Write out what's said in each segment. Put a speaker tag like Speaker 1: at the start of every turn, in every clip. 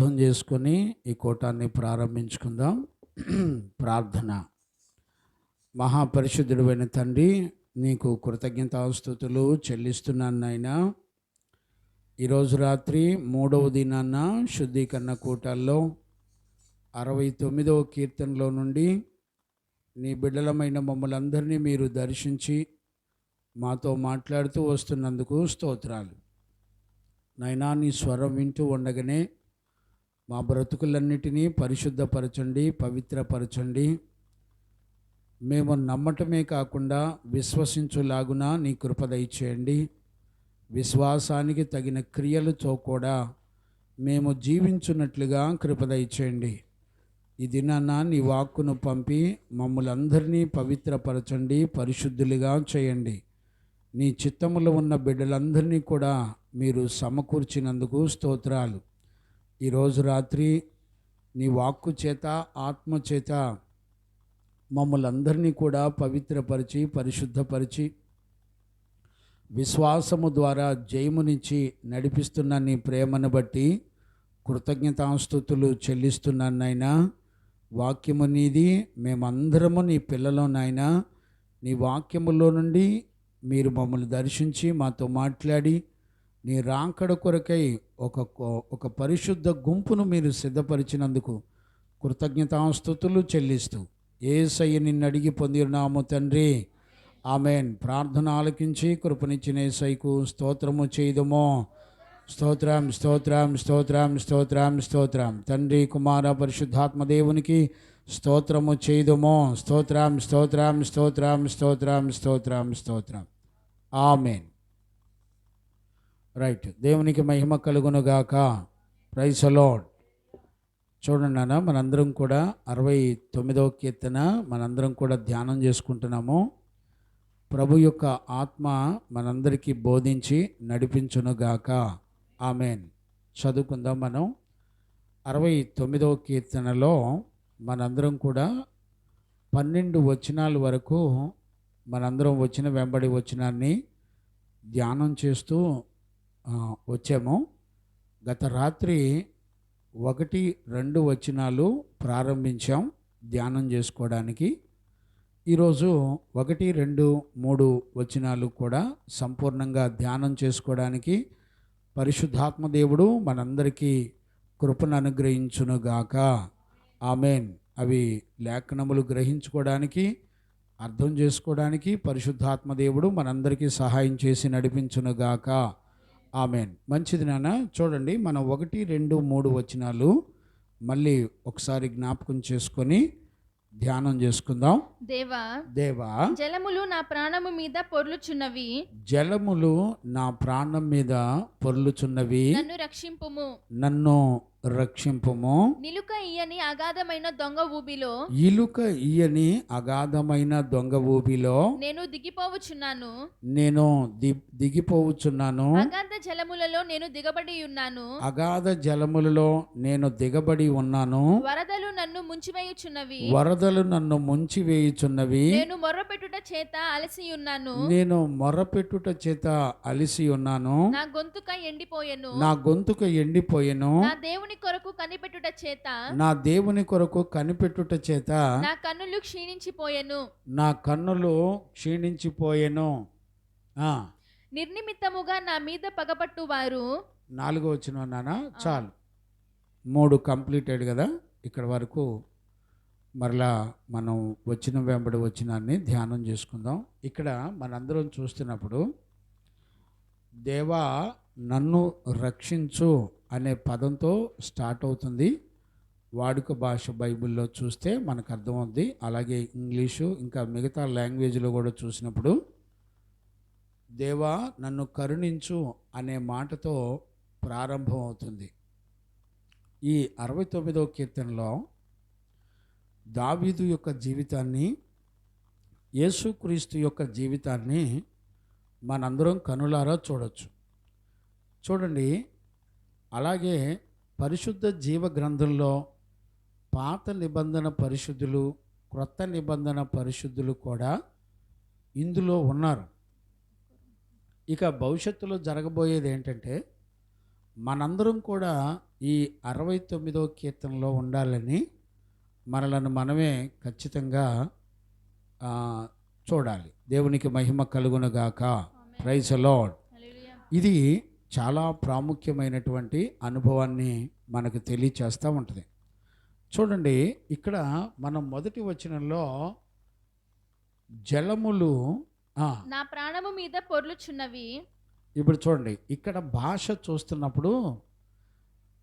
Speaker 1: అర్థం చేసుకొని ఈ కూటాన్ని ప్రారంభించుకుందాం. ప్రార్థన. మహాపరిశుద్ధుడైన తండ్రి, నీకు కృతజ్ఞతాస్తుతులు చెల్లిస్తున్నాను నాయనా. ఈరోజు రాత్రి 3వ దినాన శుద్ధీకరణ కూటాల్లో 69వ కీర్తనలో నుండి నీ బిడ్డలమైన మమ్మల్ని అందరినీ మీరు దర్శించి మాతో మాట్లాడుతూ వస్తున్నందుకు స్తోత్రాలు నాయనా. నీ స్వరం వింటూ ఉండగానే మా బ్రతుకులన్నిటినీ పరిశుద్ధపరచండి, పవిత్రపరచండి. మేము నమ్మటమే కాకుండా విశ్వసించులాగున నీ కృప దయచేయండి. విశ్వాసానికి తగిన క్రియలతో కూడా మేము జీవించున్నట్లుగా కృప దయచేయండి. ఈ దినాన నీ వాక్కును పంపి మమ్మల్ని అందరినీ పవిత్రపరచండి, పరిశుద్ధులుగా చేయండి. నీ చిత్తములో ఉన్న బిడ్డలందరినీ కూడా మీరు సమకూర్చినందుకు స్తోత్రాలు. ఈరోజు రాత్రి నీ వాక్కు చేత, ఆత్మ చేత మమ్మల్ని అందరినీ కూడా పవిత్రపరిచి, పరిశుద్ధపరిచి, విశ్వాసము ద్వారా జయమునిచ్చి నడిపిస్తున్న నీ ప్రేమను బట్టి కృతజ్ఞతాస్తుతులు చెల్లిస్తున్నాను నాయనా. వాక్యము నీది, మేమందరము నీ పిల్లలు నాయనా. నీ వాక్యములో నుండి మీరు మమ్మల్ని దర్శించి మాతో మాట్లాడి నీ రాకడ కొరకై ఒక పరిశుద్ధ గుంపును మీరు సిద్ధపరిచినందుకు కృతజ్ఞతాస్తుతులు చెల్లిస్తూ యేసయ్య నిన్ను అడిగి పొందినాము తండ్రి, ఆమెన్. ప్రార్థన ఆలకించి కృపనిచ్చిన యేసయ్యకు స్తోత్రము చేయుదుము. స్తోత్రం, స్తోత్రం, స్తోత్రం, స్తోత్రం, స్తోత్రం. తండ్రి, కుమార, పరిశుద్ధాత్మ దేవునికి స్తోత్రము చేయుదుము. స్తోత్రం, స్తోత్రం, స్తోత్రం, స్తోత్రం, స్తోత్రం, స్తోత్రం. ఆమెన్. రైట్. దేవునికి మహిమ కలుగునుగాక. Praise the Lord. చూడండి అన్న, మనందరం కూడా 69వ కీర్తన మనందరం కూడా ధ్యానం చేసుకుంటున్నాము. ప్రభు యొక్క ఆత్మ మనందరికీ బోధించి నడిపించునుగాక. ఆమెన్. చదువుకుందాం. మనం 69వ కీర్తనలో మనందరం కూడా 12 వచనాల వరకు మనందరం వచ్చిన వెంబడి వచనాన్ని ధ్యానం చేస్తూ వచ్చాము. గత రాత్రి 1, 2 వచనాలు ప్రారంభించాం ధ్యానం చేసుకోవడానికి. ఈరోజు 1, 2, 3 వచనాలు కూడా సంపూర్ణంగా ధ్యానం చేసుకోవడానికి పరిశుద్ధాత్మ దేవుడు మనందరికీ కృపను అనుగ్రహించునుగాక. ఆమెన్. అవి లేఖనములు గ్రహించుకోవడానికి, అర్థం చేసుకోవడానికి పరిశుద్ధాత్మ దేవుడు మనందరికీ సహాయం చేసి నడిపించునుగాక. ఆమెన్. మంచిది నాన్న. చూడండి, మనం 1, 2, 3 వచనాలు మళ్ళీ ఒకసారి జ్ఞాపకం చేసుకొని ధ్యానం చేసుకుందాం. దేవా,
Speaker 2: జలములు నా ప్రాణము మీద పొర్లుచున్నవి.
Speaker 1: జలములు నా ప్రాణం మీద పొర్లుచున్నవి.
Speaker 2: నన్ను రక్షింపుము.
Speaker 1: నన్ను రక్షింపుము.
Speaker 2: నిలుక ఇయ్యని అగాధమైన దొంగ ఊబిలో,
Speaker 1: ఇలుక ఇయ్యని అగాధమైన దొంగ ఊబిలో
Speaker 2: నేను దిగిపోవచ్చున్నాను.
Speaker 1: దిగిపోవచ్చున్నాను.
Speaker 2: అగాధ జలములలో నేను దిగబడి ఉన్నాను.
Speaker 1: అగాధ జలములలో నేను దిగబడి ఉన్నాను.
Speaker 2: వరదలు నన్ను ముంచివేయుచున్నవి.
Speaker 1: వరదలు నన్ను ముంచివేయుచున్నవి.
Speaker 2: నేను మొర్రపెట్టుట చేత అలసి ఉన్నాను.
Speaker 1: నేను మొర్రపెట్టుట చేత అలసి ఉన్నాను.
Speaker 2: నా గొంతుక ఎండిపోయెను.
Speaker 1: నా గొంతుక ఎండిపోయెను.
Speaker 2: నా దేవుని కొరకు కనిపెట్టుట చేత,
Speaker 1: నా దేవుని కొరకు కనిపెట్టుట చేత
Speaker 2: నా కన్నులు క్షీణించిపోయెను.
Speaker 1: నా కన్నులు క్షీణించిపోయెను.
Speaker 2: నిర్నిమిత్తముగా నా మీద పగపట్టు వారు.
Speaker 1: 4వ వచనం నాన్న. చాలు, 3 కంప్లీటెడ్ కదా. ఇక్కడ వరకు మరలా మనం వచ్చిన వెంబడి వచ్చినాన్ని ధ్యానం చేసుకుందాం. ఇక్కడ మనందరం చూస్తున్నప్పుడు దేవా నన్ను రక్షించు అనే పదంతో స్టార్ట్ అవుతుంది. వాడుక భాష బైబిల్లో చూస్తే మనకు అర్థమవుతుంది. అలాగే ఇంగ్లీషు ఇంకా మిగతా లాంగ్వేజ్లో కూడా చూసినప్పుడు దేవా నన్ను కరుణించు అనే మాటతో ప్రారంభం అవుతుంది. ఈ 69వ కీర్తనలో దావీదు యొక్క జీవితాన్ని, యేసుక్రీస్తు యొక్క జీవితాన్ని మనందరం కనులారా చూడొచ్చు. చూడండి, అలాగే పరిశుద్ధ జీవ గ్రంథంలో పాత నిబంధన పరిశుద్ధులు, క్రొత్త నిబంధన పరిశుద్ధులు కూడా ఇందులో ఉన్నారు. ఇక భవిష్యత్తులో జరగబోయేది ఏంటంటే మనందరం కూడా ఈ 69వ కీర్తనలో ఉండాలని మనలను మనమే ఖచ్చితంగా ఆ, చూడాలి. దేవునికి మహిమ కలుగునుగాక. Praise the lord.
Speaker 2: హల్లెలూయా.
Speaker 1: ఇది చాలా ప్రాముఖ్యమైనటువంటి అనుభవాన్ని మనకు తెలియచేస్తూ ఉంటుంది. చూడండి, ఇక్కడ మనం మొదటి వచనంలో జలములు
Speaker 2: నా ప్రాణము మీద పొర్లుచున్నవి.
Speaker 1: ఇప్పుడు చూడండి, ఇక్కడ భాష చూస్తున్నప్పుడు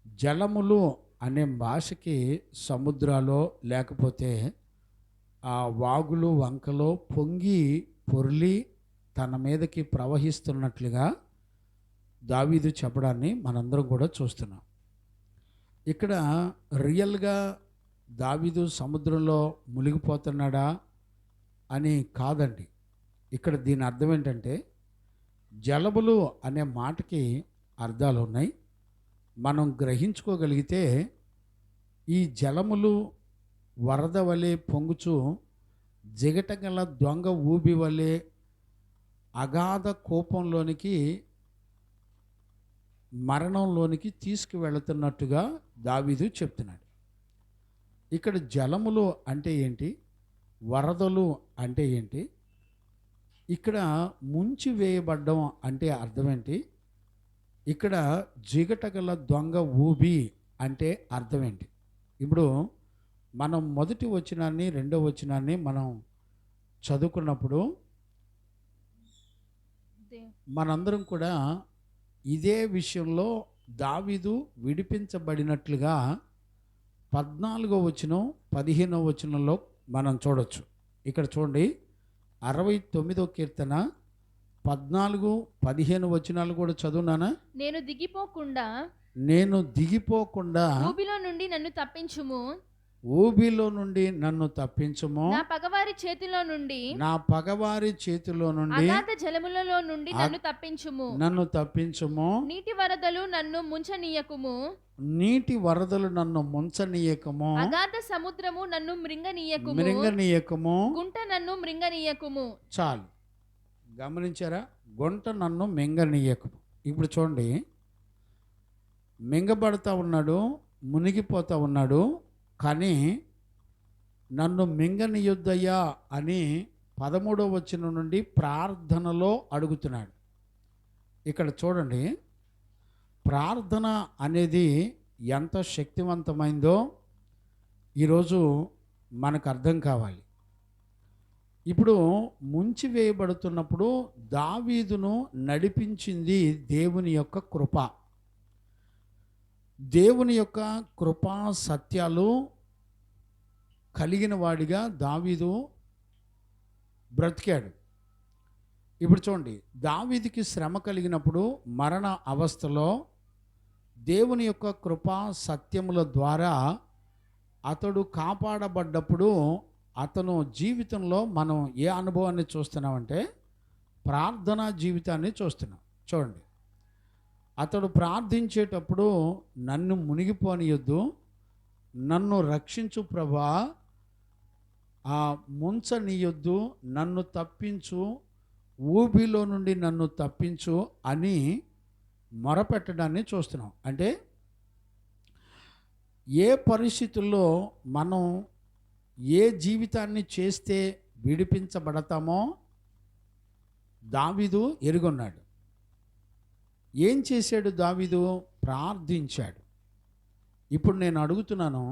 Speaker 1: జలములు అనే భాషకి సముద్రాలో లేకపోతే ఆ వాగులు వంకలో పొంగి పొర్లి తన మీదకి ప్రవహిస్తున్నట్లుగా దావీదు చెప్పడాన్ని మనందరం కూడా చూస్తున్నాం. ఇక్కడ రియల్గా దావీదు సముద్రంలో మునిగిపోతున్నాడా అని కాదండి. ఇక్కడ దీని అర్థం ఏంటంటే, జలములు అనే మాటకి అర్థాలు ఉన్నాయి. మనం గ్రహించుకోగలిగితే ఈ జలములు వరద వలె పొంగుచు జిగటగల దొంగ ఊబి వలె అగాధ కోపంలోనికి మరణంలోనికి తీసుకువెళుతున్నట్టుగా దావీదు చెప్తున్నాడు. ఇక్కడ జలములు అంటే ఏంటి, వరదలు అంటే ఏంటి, ఇక్కడ ముంచి వేయబడ్డం అంటే అర్థం ఏంటి, ఇక్కడ జిగటగల దొంగ ఊబి అంటే అర్థం ఏంటి. ఇప్పుడు మనం మొదటి వచనాన్ని రెండో వచనాన్ని మనం చదువుకున్నప్పుడు మనందరం కూడా ఇదే విషయంలో దావీదు విడిపించబడినట్లుగా 14వ వచనం 15వ వచనంలో మనం చూడొచ్చు. ఇక్కడ చూడండి, 69వ కీర్తన 14, 15 వచనాలు కూడా చదువునానా.
Speaker 2: నేను దిగిపోకుండా ఊబిలో నుండి నన్ను తప్పించుము.
Speaker 1: ఊబిలో నుండి నన్ను తప్పించుము.
Speaker 2: నా పగవారి చేతిలో నుండి అగాధ జలములలో నుండి నన్ను తప్పించుము. నీటి వరదలు నన్ను ముంచనీయకుము. అగాధ సముద్రము నన్ను మృంగనీయకుము. గుంట నన్ను మృంగనీయకుము.
Speaker 1: చాలు, గమనించారా? గుంట నన్ను మింగనీయకుము. ఇప్పుడు చూడండి, మింగబడతా ఉన్నాడు, మునిగిపోతా ఉన్నాడు, కానీ నన్ను మింగనీయొద్దయ్యా అని 13వ వచనం నుండి ప్రార్థనలో అడుగుతున్నాడు. ఇక్కడ చూడండి, ప్రార్థన అనేది ఎంత శక్తివంతమైందో ఈరోజు మనకు అర్థం కావాలి. ఇప్పుడు ముంచి వేయబడుతున్నప్పుడు దావీదును నడిపించింది దేవుని యొక్క కృప. దేవుని యొక్క కృపా సత్యాలు కలిగిన వాడిగా దావీదు బ్రతికాడు. ఇప్పుడు చూడండి, దావీదుకి శ్రమ కలిగినప్పుడు మరణ అవస్థలో దేవుని యొక్క కృపా సత్యముల ద్వారా అతడు కాపాడబడ్డప్పుడు అతను జీవితంలో మనం ఏ అనుభవాన్ని చూస్తున్నామంటే ప్రార్థనా జీవితాన్ని చూస్తున్నాం. చూడండి, అతడు ప్రార్థించేటప్పుడు నన్ను మునిగిపోనియొద్దు, నన్ను రక్షించు ప్రభా, ముంచనీయొద్దు, నన్ను తప్పించు, ఊబిలో నుండి నన్ను తప్పించు అని మొరపెట్టడాన్ని చూస్తున్నాం. అంటే ఏ పరిస్థితుల్లో మనం ఏ జీవితాన్ని చేస్తే విడిపించబడతామో దావీదు ఎరుగున్నాడు. ఏం చేశాడు దావీదు? ప్రార్థించాడు. ఇప్పుడు నేను అడుగుతున్నాను,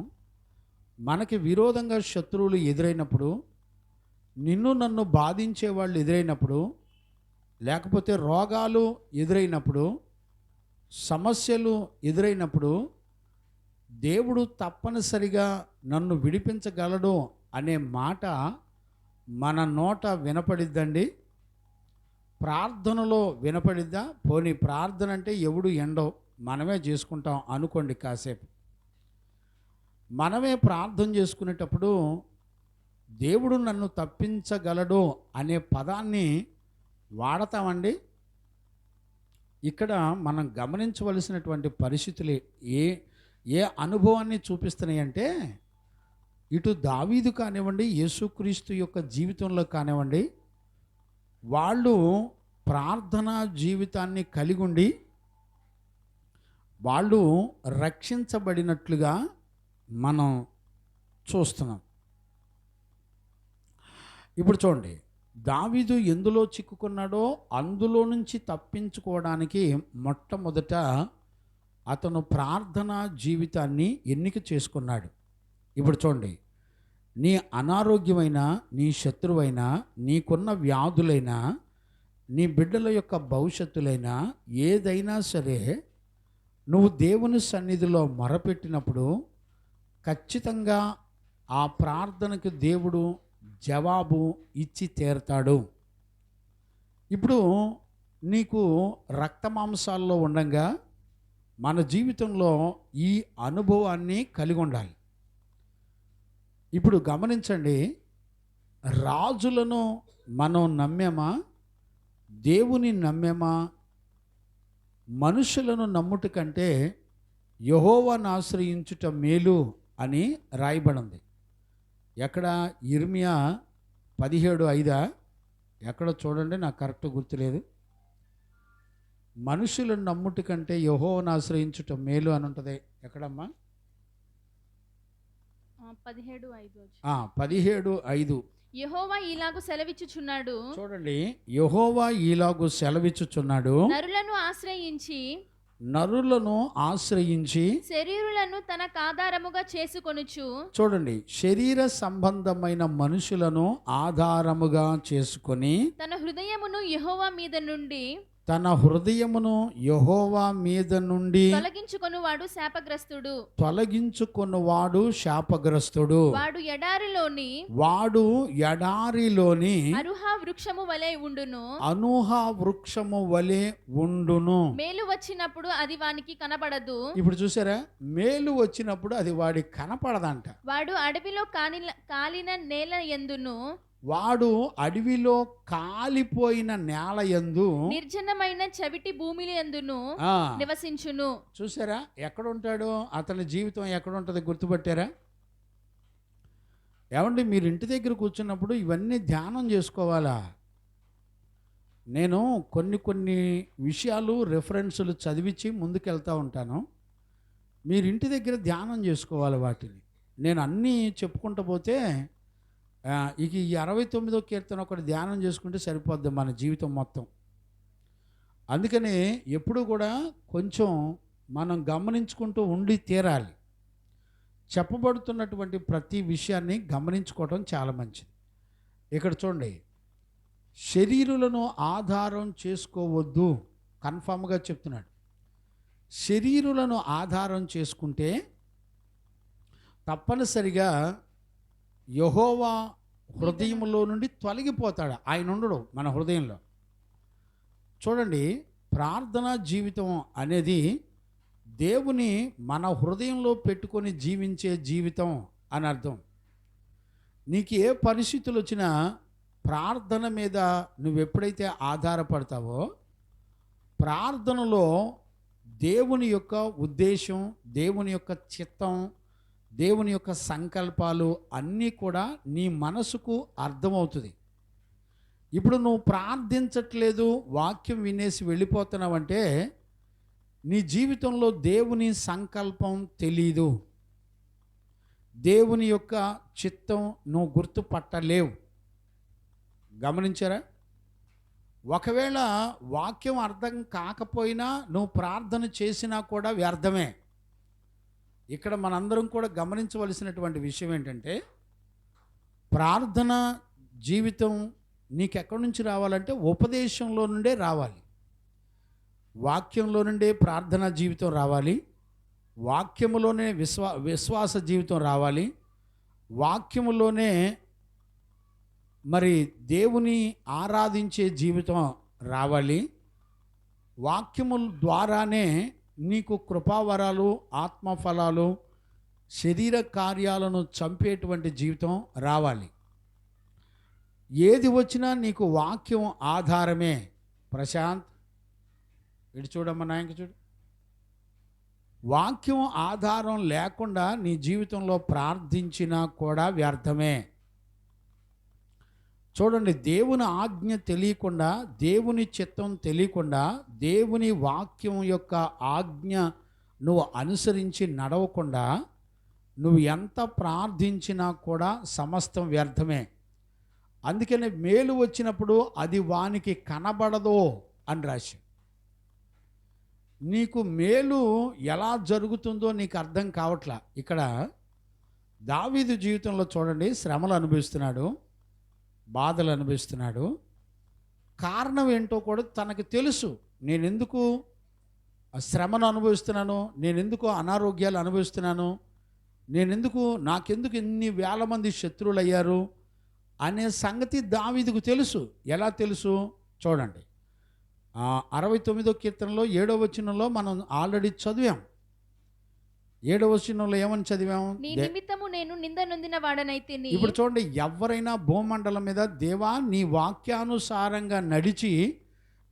Speaker 1: మనకి విరోధంగా శత్రువులు ఎదురైనప్పుడు, నిన్ను నన్ను బాధించే వాళ్ళు ఎదురైనప్పుడు, లేకపోతే రోగాలు ఎదురైనప్పుడు, సమస్యలు ఎదురైనప్పుడు దేవుడు తప్పనిసరిగా నన్ను విడిపించగలడు అనే మాట మన నోట వినపడిద్దండి. ప్రార్థనలో వినపడిద్దా? పోనీ ప్రార్థన అంటే ఎవడు ఎండో మనమే చేసుకుంటాం అనుకోండి. కాసేపు మనమే ప్రార్థన చేసుకునేటప్పుడు దేవుడు నన్ను తప్పించగలడు అనే పదాన్ని వాడతామండి. ఇక్కడ మనం గమనించవలసినటువంటి పరిస్థితులు ఏ అనుభవాన్ని చూపిస్తున్నాయంటే, ఇటు దావీదు కానివ్వండి, యేసుక్రీస్తు యొక్క జీవితంలో కానివ్వండి, వాళ్ళు ప్రార్థనా జీవితాన్ని కలిగి ఉండి వాళ్ళు రక్షించబడినట్లుగా మనం చూస్తున్నాం. ఇప్పుడు చూడండి, దావీదు ఎందులో చిక్కుకున్నాడో అందులో నుంచి తప్పించుకోవడానికి మొట్టమొదట అతను ప్రార్థనా జీవితాన్ని ఎన్నిక చేసుకున్నాడు. ఇప్పుడు చూడండి, నీ అనారోగ్యమైన, నీ శత్రువైనా, నీకున్న వ్యాధులైనా, నీ బిడ్డల యొక్క భవిష్యత్తులైనా ఏదైనా సరే నువ్వు దేవుని సన్నిధిలో మొరపెట్టినప్పుడు ఖచ్చితంగా ఆ ప్రార్థనకు దేవుడు జవాబు ఇచ్చి తీరుతాడు. ఇప్పుడు నీకు రక్త మాంసాల్లో ఉండగా మన జీవితంలో ఈ అనుభవాన్ని కలిగి ఉండాలి. ఇప్పుడు గమనించండి, రాజులను మనం నమ్మేమా, దేవుని నమ్మేమా? మనుషులను నమ్ముట కంటే యెహోవాను ఆశ్రయించుట మేలు అని రాయబడింది. ఎక్కడ? ఇర్మియా 17:5 ఎక్కడ చూడండి, నాకు కరెక్ట్ గుర్తులేదు. మనుషులను నమ్ముట కంటే యెహోవాను ఆశ్రయించుట మేలు అని ఉంటుంది. ఎక్కడమ్మా? 17:5.
Speaker 2: యెహోవా ఈలాగు సెలవిచ్చుచున్నాడు.
Speaker 1: చూడండి, యెహోవా ఈలాగు సెలవిచ్చుచున్నాడు, నరులను ఆశ్రయించి
Speaker 2: శరీరులను తనకు ఆధారముగా చేసుకొనుచు.
Speaker 1: చూడండి, శరీర సంబంధమైన మనుషులను ఆధారముగా చేసుకొని
Speaker 2: తన హృదయమును యెహోవా మీద నుండి తొలగించుకొనువాడు శాపగ్రస్తుడు. వాడు ఎడారిలోని అనుహ వృక్షము వలె ఉండును. మేలు వచ్చినప్పుడు అది వానికి కనపడదు. ఇప్పుడు చూసారా, మేలు వచ్చినప్పుడు అది వాడికి కనపడదంట. వాడు అడవిలో కాలిన నేల యందును, వాడు అడవిలో కాలిపోయిన నేల యందు, నిర్జనమైన చవిటి భూమి యందును నివసించును. చూసారా, ఎక్కడ ఉంటాడు? అతని జీవితం ఎక్కడ ఉంటుంది గుర్తుపట్టారా? ఏమండి, మీరు ఇంటి దగ్గర కూర్చున్నప్పుడు ఇవన్నీ ధ్యానం చేసుకోవాలా? నేను కొన్ని విషయాలు రెఫరెన్సులు చదివించి ముందుకెళ్తూ ఉంటాను. మీరు ఇంటి దగ్గర ధ్యానం చేసుకోవాలి వాటిని. నేను అన్నీ చెప్పుకుంటూ పోతే ఇక ఈ 69వ కీర్తన ఒకటి ధ్యానం చేసుకుంటే సరిపోద్ది మన జీవితం మొత్తం. అందుకనే ఎప్పుడు కూడా కొంచెం మనం గమనించుకుంటూ ఉండి తీరాలి. చెప్పబడుతున్నటువంటి ప్రతి విషయాన్ని గమనించుకోవటం చాలా మంచిది. ఇక్కడ చూడండి, శరీరులను ఆధారం చేసుకోవద్దు, కన్ఫామ్గా చెప్తున్నాడు. శరీరులను ఆధారం చేసుకుంటే తప్పనిసరిగా యెహోవా హృదయంలో నుండి తొలగిపోతాడు. ఆయన ఉండడు మన హృదయంలో. చూడండి, ప్రార్థనా జీవితం అనేది దేవుని మన హృదయంలో పెట్టుకొని జీవించే జీవితం అని అర్థం. నీకు ఏ పరిస్థితులు వచ్చినా ప్రార్థన మీద నువ్వు ఎప్పుడైతే ఆధారపడతావో, ప్రార్థనలో దేవుని యొక్క ఉద్దేశం, దేవుని యొక్క చిత్తం, దేవుని యొక్క సంకల్పాలు అన్నీ కూడా నీ మనసుకు అర్థమవుతుంది. ఇప్పుడు నువ్వు ప్రార్థించట్లేదు, వాక్యం వినేసి వెళ్ళిపోతున్నావంటే నీ జీవితంలో దేవుని సంకల్పం తెలీదు, దేవుని యొక్క చిత్తం నువ్వు గుర్తుపట్టలేవు. గమనించారా? ఒకవేళ వాక్యం అర్థం కాకపోయినా నువ్వు ప్రార్థన చేసినా కూడా వ్యర్థమే. ఇక్కడ మనందరం కూడా గమనించవలసినటువంటి విషయం ఏంటంటే, ప్రార్థన జీవితం నీకు ఎక్కడి నుంచి రావాలంటే ఉపదేశంలో నుండే రావాలి. వాక్యంలో నుండే ప్రార్థనా జీవితం రావాలి, వాక్యములోనే విశ్వాస జీవితం రావాలి, వాక్యములోనే మరి దేవుని ఆరాధించే జీవితం రావాలి. వాక్యము ద్వారానే నీకు కృపావరాలు, ఆత్మఫలాలు, శరీర కార్యాలను చంపేటువంటి జీవితం రావాలి. ఏది వచ్చినా నీకు వాక్యం ఆధారమే. ప్రశాంత్, ఇటు చూడమ్మా, నాయకు చూడు. వాక్యం ఆధారం లేకుండా నీ జీవితంలో ప్రార్థించినా కూడా వ్యర్థమే. చూడండి, దేవుని ఆజ్ఞ తెలియకుండా, దేవుని చిత్తం తెలియకుండా, దేవుని వాక్యం యొక్క ఆజ్ఞ నువ్వు అనుసరించి నడవకుండా నువ్వు ఎంత ప్రార్థించినా కూడా సమస్తం వ్యర్థమే. అందుకనే మేలు వచ్చినప్పుడు అది వానికి కనబడదో అని రాసి, నీకు మేలు ఎలా జరుగుతుందో నీకు అర్థం కావట్లా. ఇక్కడ దావీదు జీవితంలో చూడండి, శ్రమలు అనుభవిస్తున్నాడు, బాధలు అనుభవిస్తున్నాడు. కారణం ఏంటో కూడా తనకు తెలుసు. నేనెందుకు శ్రమను అనుభవిస్తున్నాను, నేనెందుకు అనారోగ్యాలు అనుభవిస్తున్నాను, నాకెందుకు ఇన్ని వేల మంది శత్రువులు అయ్యారు అనే సంగతి దావీదుకు తెలుసు. ఎలా తెలుసు చూడండి, 69వ కీర్తనలో 7వ వచనంలో మనం ఆల్రెడీ చదివాం. 7వ వచనంలో ఏమని చదివాం?
Speaker 3: నీ నిమిత్తము నేను నింద నొందిన వాడనైతిని.
Speaker 2: ఇప్పుడు చూడండి, ఎవరైనా భూమండలం మీద దేవా నీ వాక్యానుసారంగా నడిచి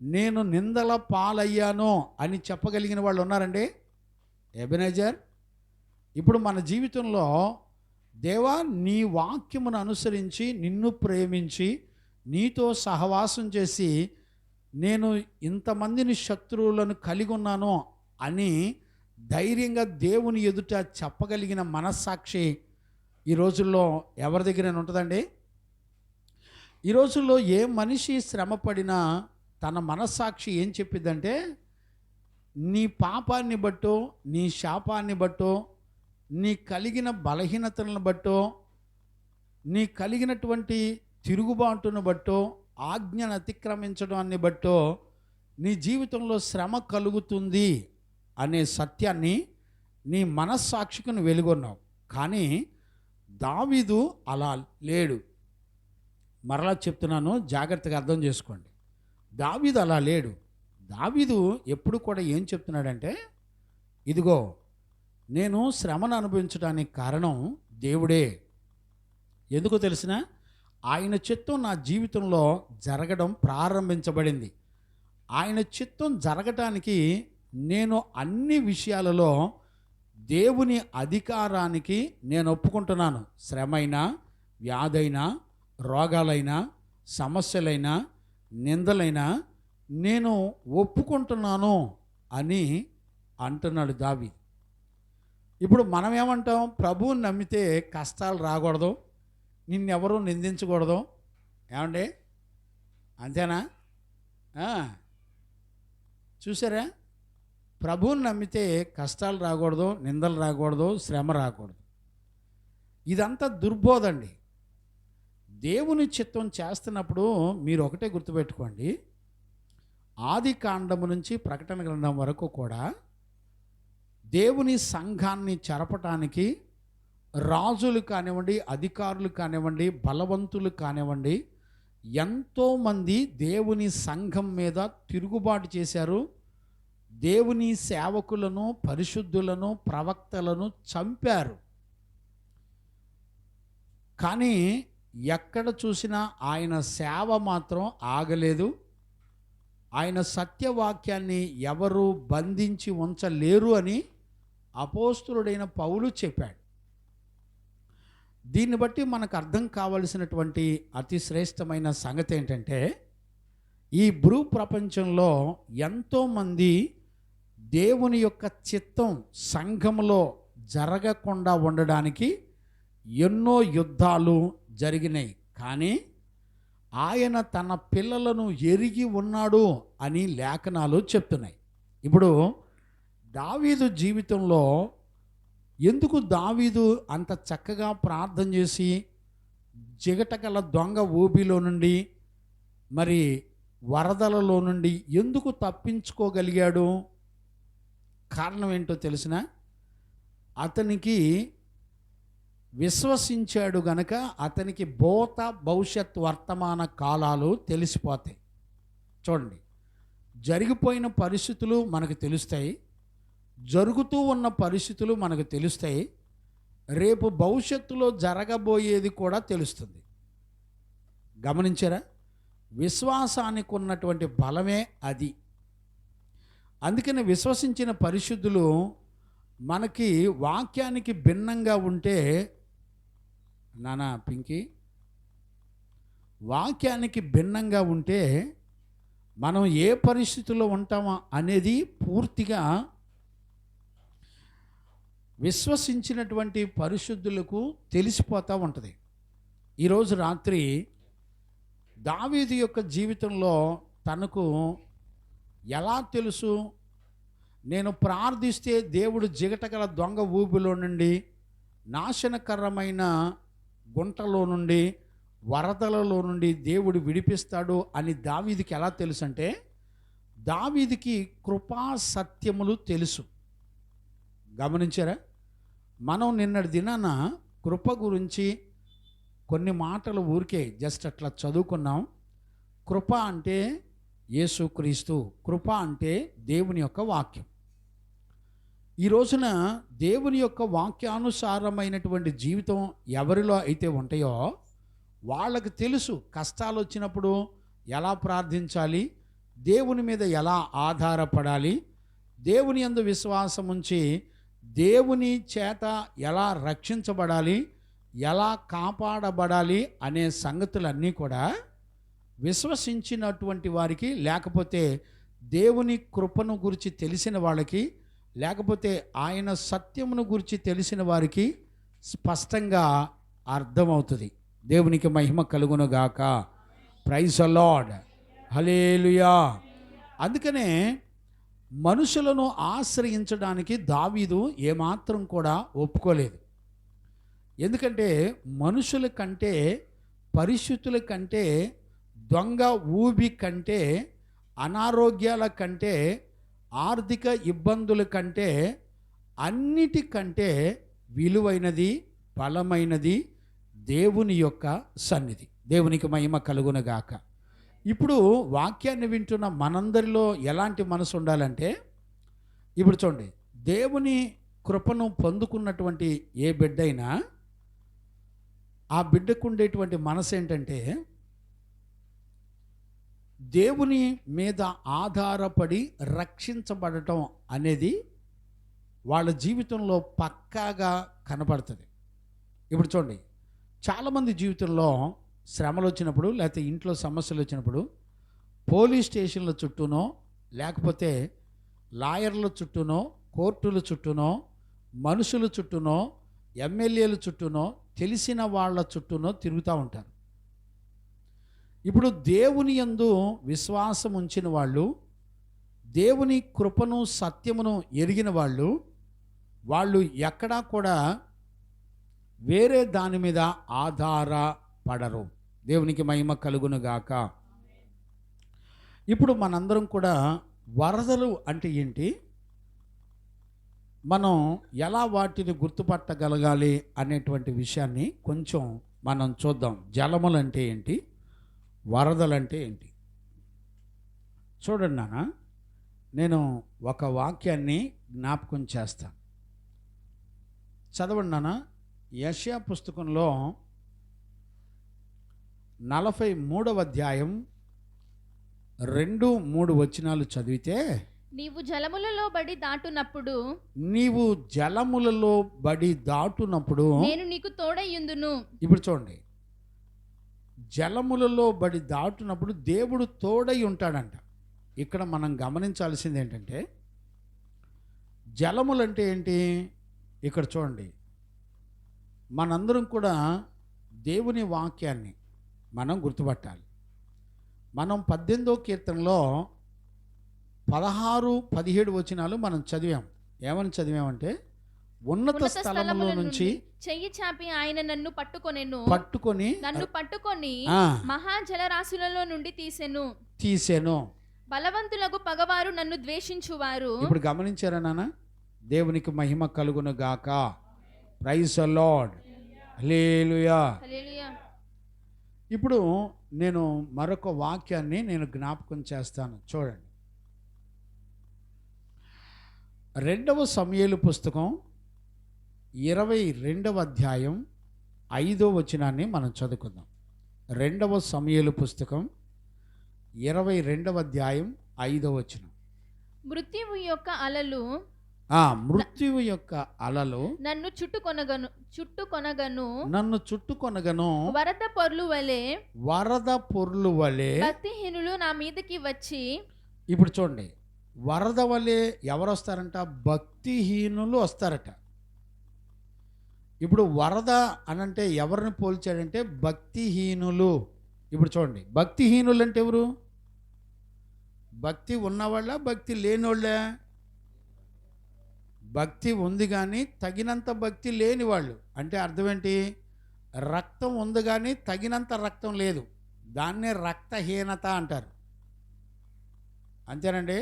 Speaker 2: నేను నిందల పాలయ్యాను అని చెప్పగలిగిన వాళ్ళు ఉన్నారండి? ఎబెనెజర్. ఇప్పుడు మన జీవితంలో దేవా నీ వాక్యమును అనుసరించి నిన్ను ప్రేమించి నీతో సహవాసం చేసి నేను ఇంతమందిని శత్రువులను కలిగి ఉన్నాను అని ధైర్యంగా దేవుని ఎదుట చెప్పగలిగిన మనస్సాక్షి ఈ రోజుల్లో ఎవరి దగ్గరైనా ఉంటుందండి? ఈ రోజుల్లో ఏ మనిషి శ్రమ పడినా తన మనస్సాక్షి ఏం చెప్పిద్దంటే, నీ పాపాన్ని బట్టో, నీ శాపాన్ని బట్టో, నీ కలిగిన బలహీనతలను బట్టో, నీ కలిగినటువంటి తిరుగుబాటును బట్టో, ఆజ్ఞను అతిక్రమించడాన్ని బట్టో నీ జీవితంలో శ్రమ కలుగుతుంది అనే సత్యాన్ని నీ మనస్సాక్షికి నువ్వు వెలుగొన్నావు. కానీ దావీదు అలా లేడు. మరలా చెప్తున్నాను, జాగ్రత్తగా అర్థం చేసుకోండి. దావీదు అలా లేడు. దావీదు ఎప్పుడు కూడా ఏం చెప్తున్నాడంటే, ఇదిగో నేను శ్రమను అనుభవించడానికి కారణం దేవుడే. ఎందుకో తెలిసిన, ఆయన చిత్తం నా జీవితంలో జరగడం ప్రారంభించబడింది. ఆయన చిత్తం జరగటానికి నేను అన్ని విషయాలలో దేవుని అధికారానికి నేను ఒప్పుకుంటున్నాను. శ్రమైనా, వ్యాధైనా, రోగాలైనా, సమస్యలైనా, నిందలైనా నేను ఒప్పుకుంటున్నాను అని అంటున్నాడు దావీదు. ఇప్పుడు మనం ఏమంటాం? ప్రభువుని నమ్మితే కష్టాలు రాకూడదు, నిన్నెవరూ నిందించకూడదు. ఏమండి, అంతేనా? చూసారా, ప్రభువుని నమ్మితే కష్టాలు రాకూడదు, నిందలు రాకూడదు, శ్రమ రాకూడదు. ఇదంతా దుర్బోధండి. దేవుని చిత్తం చేస్తున్నప్పుడు మీరు ఒకటే గుర్తుపెట్టుకోండి, ఆది కాండము నుంచి ప్రకటన గ్రంథం వరకు కూడా దేవుని సంఘాన్ని చెరపటానికి రాజులు కానివ్వండి, అధికారులు కానివ్వండి, బలవంతులు కానివ్వండి, ఎంతోమంది దేవుని సంఘం మీద తిరుగుబాటు చేశారు. దేవుని సేవకులను, పరిశుద్ధులను, ప్రవక్తలను చంపారు. కానీ ఎక్కడ చూసినా ఆయన సేవ మాత్రం ఆగలేదు. ఆయన సత్యవాక్యాన్ని ఎవరు బంధించి ఉంచలేరు అని అపోస్తులుడైన పౌలు చెప్పాడు. దీన్ని బట్టి మనకు అర్థం కావలసినటువంటి అతి శ్రేష్టమైన సంగతి ఏంటంటే, ఈ భూ ప్రపంచంలో ఎంతోమంది దేవుని యొక్క చిత్తం సంఘంలో జరగకుండా ఉండడానికి ఎన్నో యుద్ధాలు జరిగినాయి. కానీ ఆయన తన పిల్లలను ఎరిగి ఉన్నాడు అని లేఖనాలు చెప్తున్నాయి. ఇప్పుడు దావీదు జీవితంలో ఎందుకు దావీదు అంత చక్కగా ప్రార్థన చేసి జిగటగల దొంగ ఊబిలో నుండి, మరి వరదలలో నుండి ఎందుకు తప్పించుకోగలిగాడు? కారణం ఏంటో తెలిసిన, అతనికి విశ్వసించాడు గనక అతనికి భూత భవిష్యత్ వర్తమాన కాలాలు తెలిసిపోతాయి. చూడండి, జరిగిపోయిన పరిస్థితులు మనకు తెలుస్తాయి, జరుగుతూ ఉన్న పరిస్థితులు మనకు తెలుస్తాయి, రేపు భవిష్యత్తులో జరగబోయేది కూడా తెలుస్తుంది. గమనించారా? విశ్వాసానికి ఉన్నటువంటి బలమే అది. అందుకని విశ్వసించిన పరిశుద్ధులు మనకి వాక్యానికి భిన్నంగా ఉంటే, నానా పింకీ, వాక్యానికి భిన్నంగా ఉంటే మనం ఏ పరిస్థితుల్లో ఉంటామా అనేది పూర్తిగా విశ్వసించినటువంటి పరిశుద్ధులకు తెలిసిపోతూ ఉంటుంది. ఈరోజు రాత్రి దావీదు యొక్క జీవితంలో తనకు ఎలా తెలుసు, నేను ప్రార్థిస్తే దేవుడు జిగటగల దొంగ ఊబిలో నుండి, నాశనకరమైన గుంటలో నుండి, వరదలలో నుండి దేవుడు విడిపిస్తాడు అని దావీదుకి ఎలా తెలుసు అంటే, దావీదుకి కృపా సత్యములు తెలుసు. గమనించారా? మనం నిన్నటి దినాన కృప గురించి కొన్ని మాటలు ఊరికే జస్ట్ అట్లా చదువుకున్నాం. కృప అంటే యేసుక్రీస్తు, కృప అంటే దేవుని యొక్క వాక్యం. ఈ రోజున దేవుని యొక్క వాక్యానుసారమైనటువంటి జీవితం ఎవరిలో అయితే ఉంటాయో వాళ్ళకి తెలుసు కష్టాలు వచ్చినప్పుడు ఎలా ప్రార్థించాలి, దేవుని మీద ఎలా ఆధారపడాలి, దేవుని యందు విశ్వాసం ఉంచి దేవుని చేత ఎలా రక్షించబడాలి, ఎలా కాపాడబడాలి అనే సంగతులన్నీ కూడా విశ్వసించినటువంటి వారికి, లేకపోతే దేవుని కృపను గురించి తెలిసిన వాళ్ళకి, లేకపోతే ఆయన సత్యమును గురించి తెలిసిన వారికి స్పష్టంగా అర్థమవుతుంది. దేవునికి మహిమ కలుగునుగాక. Praise the lord. హల్లెలూయా. అందుకనే మనుషులను ఆశ్రయించడానికి దావీదు ఏమాత్రం కూడా ఒప్పుకోలేదు. ఎందుకంటే మనుషుల కంటే, పరిస్థితుల కంటే, దొంగ ఊబి కంటే, అనారోగ్యాల కంటే, ఆర్థిక ఇబ్బందుల కంటే, అన్నిటికంటే విలువైనది, బలమైనది దేవుని యొక్క సన్నిధి. దేవునికి మహిమ కలుగునుగాక. ఇప్పుడు వాక్యాన్ని వింటున్న మనందరిలో ఎలాంటి మనసు ఉండాలంటే, ఇప్పుడు చూడండి, దేవుని కృపను పొందుకున్నటువంటి ఏ బిడ్డైనా ఆ బిడ్డకు ఉండేటువంటి మనసు ఏంటంటే, దేవుని మీద ఆధారపడి రక్షించబడటం అనేది వాళ్ళ జీవితంలో పక్కాగా కనపడుతుంది. ఇప్పుడు చూడండి, చాలామంది జీవితంలో శ్రమలు వచ్చినప్పుడు, లేకపోతే ఇంట్లో సమస్యలు వచ్చినప్పుడు పోలీస్ స్టేషన్ల చుట్టూనో, లేకపోతే లాయర్ల చుట్టూనో, కోర్టుల చుట్టూనో, మనుషుల చుట్టూనో, ఎమ్మెల్యేల చుట్టూనో, తెలిసిన వాళ్ళ చుట్టూనో తిరుగుతూ ఉంటారు. ఇప్పుడు దేవుని యందు విశ్వాసం ఉంచిన వాళ్ళు, దేవుని కృపను సత్యమును ఎరిగిన వాళ్ళు ఎక్కడా కూడా వేరే దాని మీద ఆధారపడరు. దేవునికి మహిమ కలుగునుగాక. ఇప్పుడు మనందరం కూడా వరదలు అంటే ఏంటి, మనం ఎలా వాటిని గుర్తుపట్టగలగాలి అనేటువంటి విషయాన్ని కొంచెం మనం చూద్దాం. జలములు అంటే ఏంటి, వరదలు అంటే ఏంటి? చూడండి నాన్న, నేను ఒక వాక్యాన్ని జ్ఞాపకం చేస్తాను. చదవండి నాన్న. యెషయా పుస్తకంలో 43వ అధ్యాయం 2-3 వచనాలు చదివితే,
Speaker 3: నీవు జలములలో బడి దాటునప్పుడు,
Speaker 2: నీవు జలములలో బడి దాటునప్పుడు
Speaker 3: నేను నీకు తోడయ్యుందును.
Speaker 2: ఇప్పుడు చూడండి, జలములలో బడి దాటునప్పుడు దేవుడు తోడై ఉంటాడంట. ఇక్కడ మనం గమనించాల్సింది ఏంటంటే, జలములంటే ఏంటి? ఇక్కడ చూడండి, మనందరం కూడా దేవుని వాక్యాన్ని మనం గుర్తుపట్టాలి. మనం 18వ కీర్తనలో 16-17 వచనాలు మనం చదివాం. ఏమని చదివామంటే, ఉన్నత స్థలములో నుంచి
Speaker 3: చెయ్యి చాపి ఆయన నన్ను పట్టుకొని మహాజలరాశులలో నుండి తీసెను. బలవంతులకు పగవారు నన్ను ద్వేషించువారు.
Speaker 2: ఇప్పుడు గమనించారా నాన్న? దేవునికి మహిమ కలుగును గాక. Praise the lord. హల్లెలూయా. ఇప్పుడు నేను మరొక వాక్యాన్ని నేను జ్ఞాపకం చేస్తాను. చూడండి, 2వ సమూయేలు పుస్తకం 22వ అధ్యాయం 5వ వచనాన్ని మనం చదువుకుందాం. 2వ సమూయేలు పుస్తకం 22వ అధ్యాయం 5వ వచనం.
Speaker 3: మృత్యువు యొక్క అలలు నన్ను చుట్టుకొనగను వరద పొర్లు వలె భక్తిహీనులు నా మీదకి వచ్చి.
Speaker 2: ఇప్పుడు చూడండి, వరద వలె ఎవరు వస్తారంట? భక్తిహీనులు వస్తారట. ఇప్పుడు వరద అనంటే ఎవరిని పోల్చాడంటే భక్తిహీనులు. ఇప్పుడు చూడండి, భక్తిహీనులు అంటే ఎవరు? భక్తి ఉన్నవాళ్ళ, భక్తి లేనివాళ్ళ? భక్తి ఉంది కానీ తగినంత భక్తి లేని వాళ్ళు. అంటే అర్థం ఏంటి? రక్తం ఉంది కానీ తగినంత రక్తం లేదు, దాన్నే రక్తహీనత అంటారు. అంతేనండి,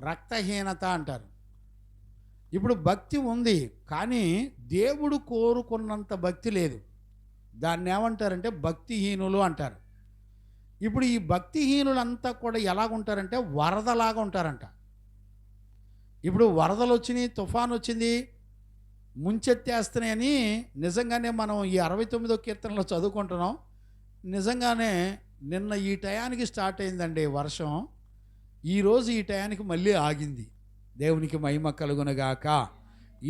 Speaker 2: రక్తహీనత అంటారు. ఇప్పుడు భక్తి ఉంది కానీ దేవుడు కోరుకున్నంత భక్తి లేదు, దాన్ని ఏమంటారంటే భక్తిహీనులు అంటారు. ఇప్పుడు ఈ భక్తిహీనులంతా కూడా ఎలాగుంటారంటే వరదలాగా ఉంటారంట. ఇప్పుడు వరదలు వచ్చినాయి, తుఫాన్ వచ్చింది, ముంచెత్తేస్తున్నాయని నిజంగానే మనం ఈ 69వ కీర్తనలో చదువుకుంటున్నాం. నిజంగానే నిన్న ఈ టయానికి స్టార్ట్ అయిందండి వర్షం, ఈరోజు ఈ టయానికి మళ్ళీ ఆగింది. దేవునికి మహిమ కలుగునగాక.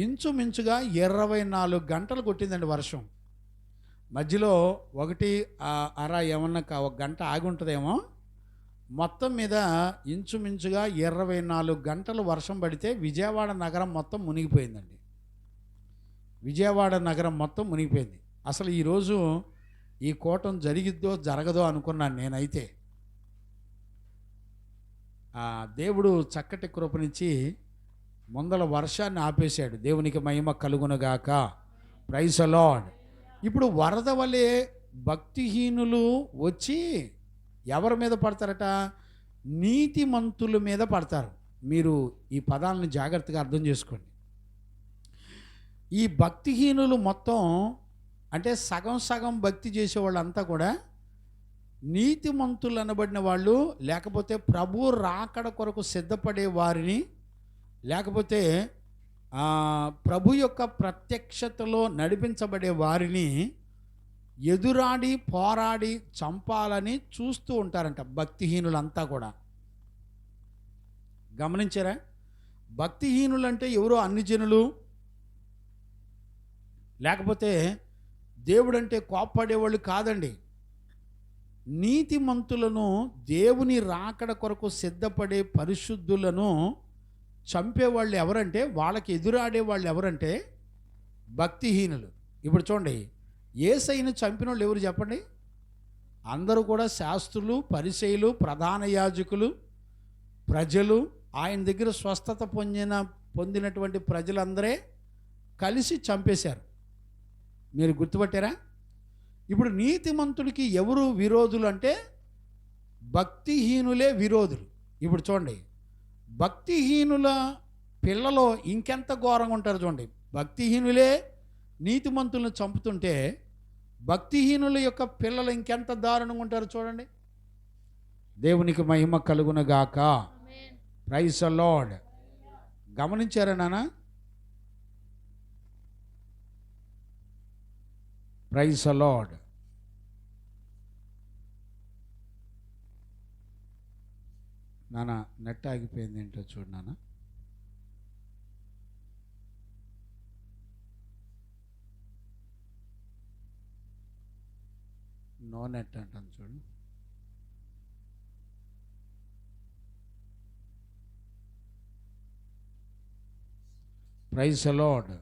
Speaker 2: ఇంచుమించుగా 24 గంటలు కొట్టిందండి వర్షం. మధ్యలో ఒకటి అర ఏమన్నా ఒక గంట ఆగి ఉంటుందేమో. మొత్తం మీద ఇంచుమించుగా 24 గంటలు వర్షం పడితే విజయవాడ నగరం మొత్తం మునిగిపోయిందండి. విజయవాడ నగరం మొత్తం మునిగిపోయింది. అసలు ఈరోజు ఈ కూటం జరిగిద్దో జరగదో అనుకున్నాను నేనైతే. దేవుడు చక్కటి కృపనిచ్చి ముందల వర్షాన్ని ఆపేశాడు. దేవునికి మహిమ కలుగునగాక. Praise the lord. ఇప్పుడు వరద వలె భక్తిహీనులు వచ్చి ఎవరి మీద పడతారట? నీతిమంతుల మీద పడతారు. మీరు ఈ పదాలను జాగ్రత్తగా అర్థం చేసుకోండి. ఈ భక్తిహీనులు మొత్తం అంటే సగం సగం భక్తి చేసేవాళ్ళంతా కూడా నీతిమంతులు అనబడిన వాళ్ళు, లేకపోతే ప్రభు రాకడ కొరకు సిద్ధపడే వారిని, లేకపోతే ప్రభు యొక్క ప్రత్యక్షతలో నడిపించబడే వారిని ఎదురాడి పోరాడి చంపాలని చూస్తూ ఉంటారంట భక్తిహీనులంతా కూడా. గమనించారా? భక్తిహీనులు అంటే ఎవరో అన్ని జనులు, లేకపోతే దేవుడంటే కోప్పడేవాళ్ళు కాదండి. నీతిమంతులను, దేవుని రాకడ కొరకు సిద్ధపడే పరిశుద్ధులను చంపేవాళ్ళు ఎవరంటే, వాళ్ళకి ఎదురాడే వాళ్ళు ఎవరంటే భక్తిహీనులు. ఇప్పుడు చూడండి, యేసయ్యను చంపిన వాళ్ళు ఎవరు చెప్పండి? అందరూ కూడా శాస్త్రులు, పరిసయ్యులు, ప్రధాన యాజకులు, ప్రజలు, ఆయన దగ్గర స్వస్థత పొందినటువంటి ప్రజలందరే కలిసి చంపేశారు. మీరు గుర్తుపట్టారా? ఇప్పుడు నీతిమంతుడికి ఎవరు విరోధులు అంటే భక్తిహీనులే విరోధులు. ఇప్పుడు చూడండి, భక్తిహీనుల పిల్లలు ఇంకెంత ఘోరంగా ఉంటారు చూడండి. భక్తిహీనులే నీతిమంతులను చంపుతుంటే భక్తిహీనుల యొక్క పిల్లలు ఇంకెంత దారుణంగా ఉంటారు చూడండి. దేవునికి మహిమ కలుగునగాక. Praise the lord. గమనించారా నాన్న? Praise the lord. నాన్న నెట్ ఆగిపోయింది ఏంటో చూడు నాన్న. నో నెట్ అంటాను చూడు. Praise the lord.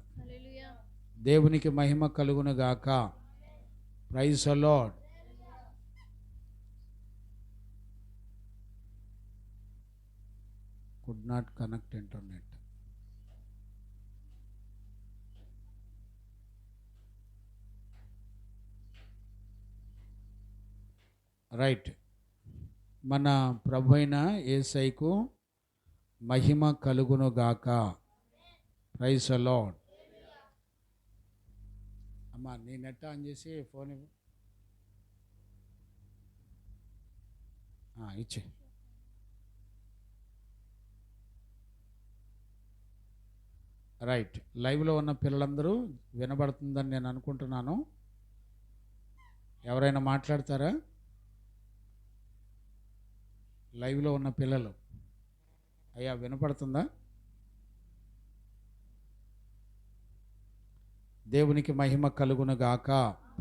Speaker 2: దేవునికి మహిమ కలుగునుగాక. Praise the lord. Could not connect internet. Right. మన ప్రభు అయిన యేసయ్యకు మహిమ కలుగునుగాక. Praise the lord. అమ్మా నీ నెట్ ఆన్ చేసి ఫోన్ ఇచ్చే. రైట్. లైవ్లో ఉన్న పిల్లలందరూ వినబడుతుందని నేను అనుకుంటున్నాను. ఎవరైనా మాట్లాడతారా? లైవ్లో ఉన్న పిల్లలు, అయ్యా వినపడుతుందా? దేవునికి మహిమ కలుగునుగాక.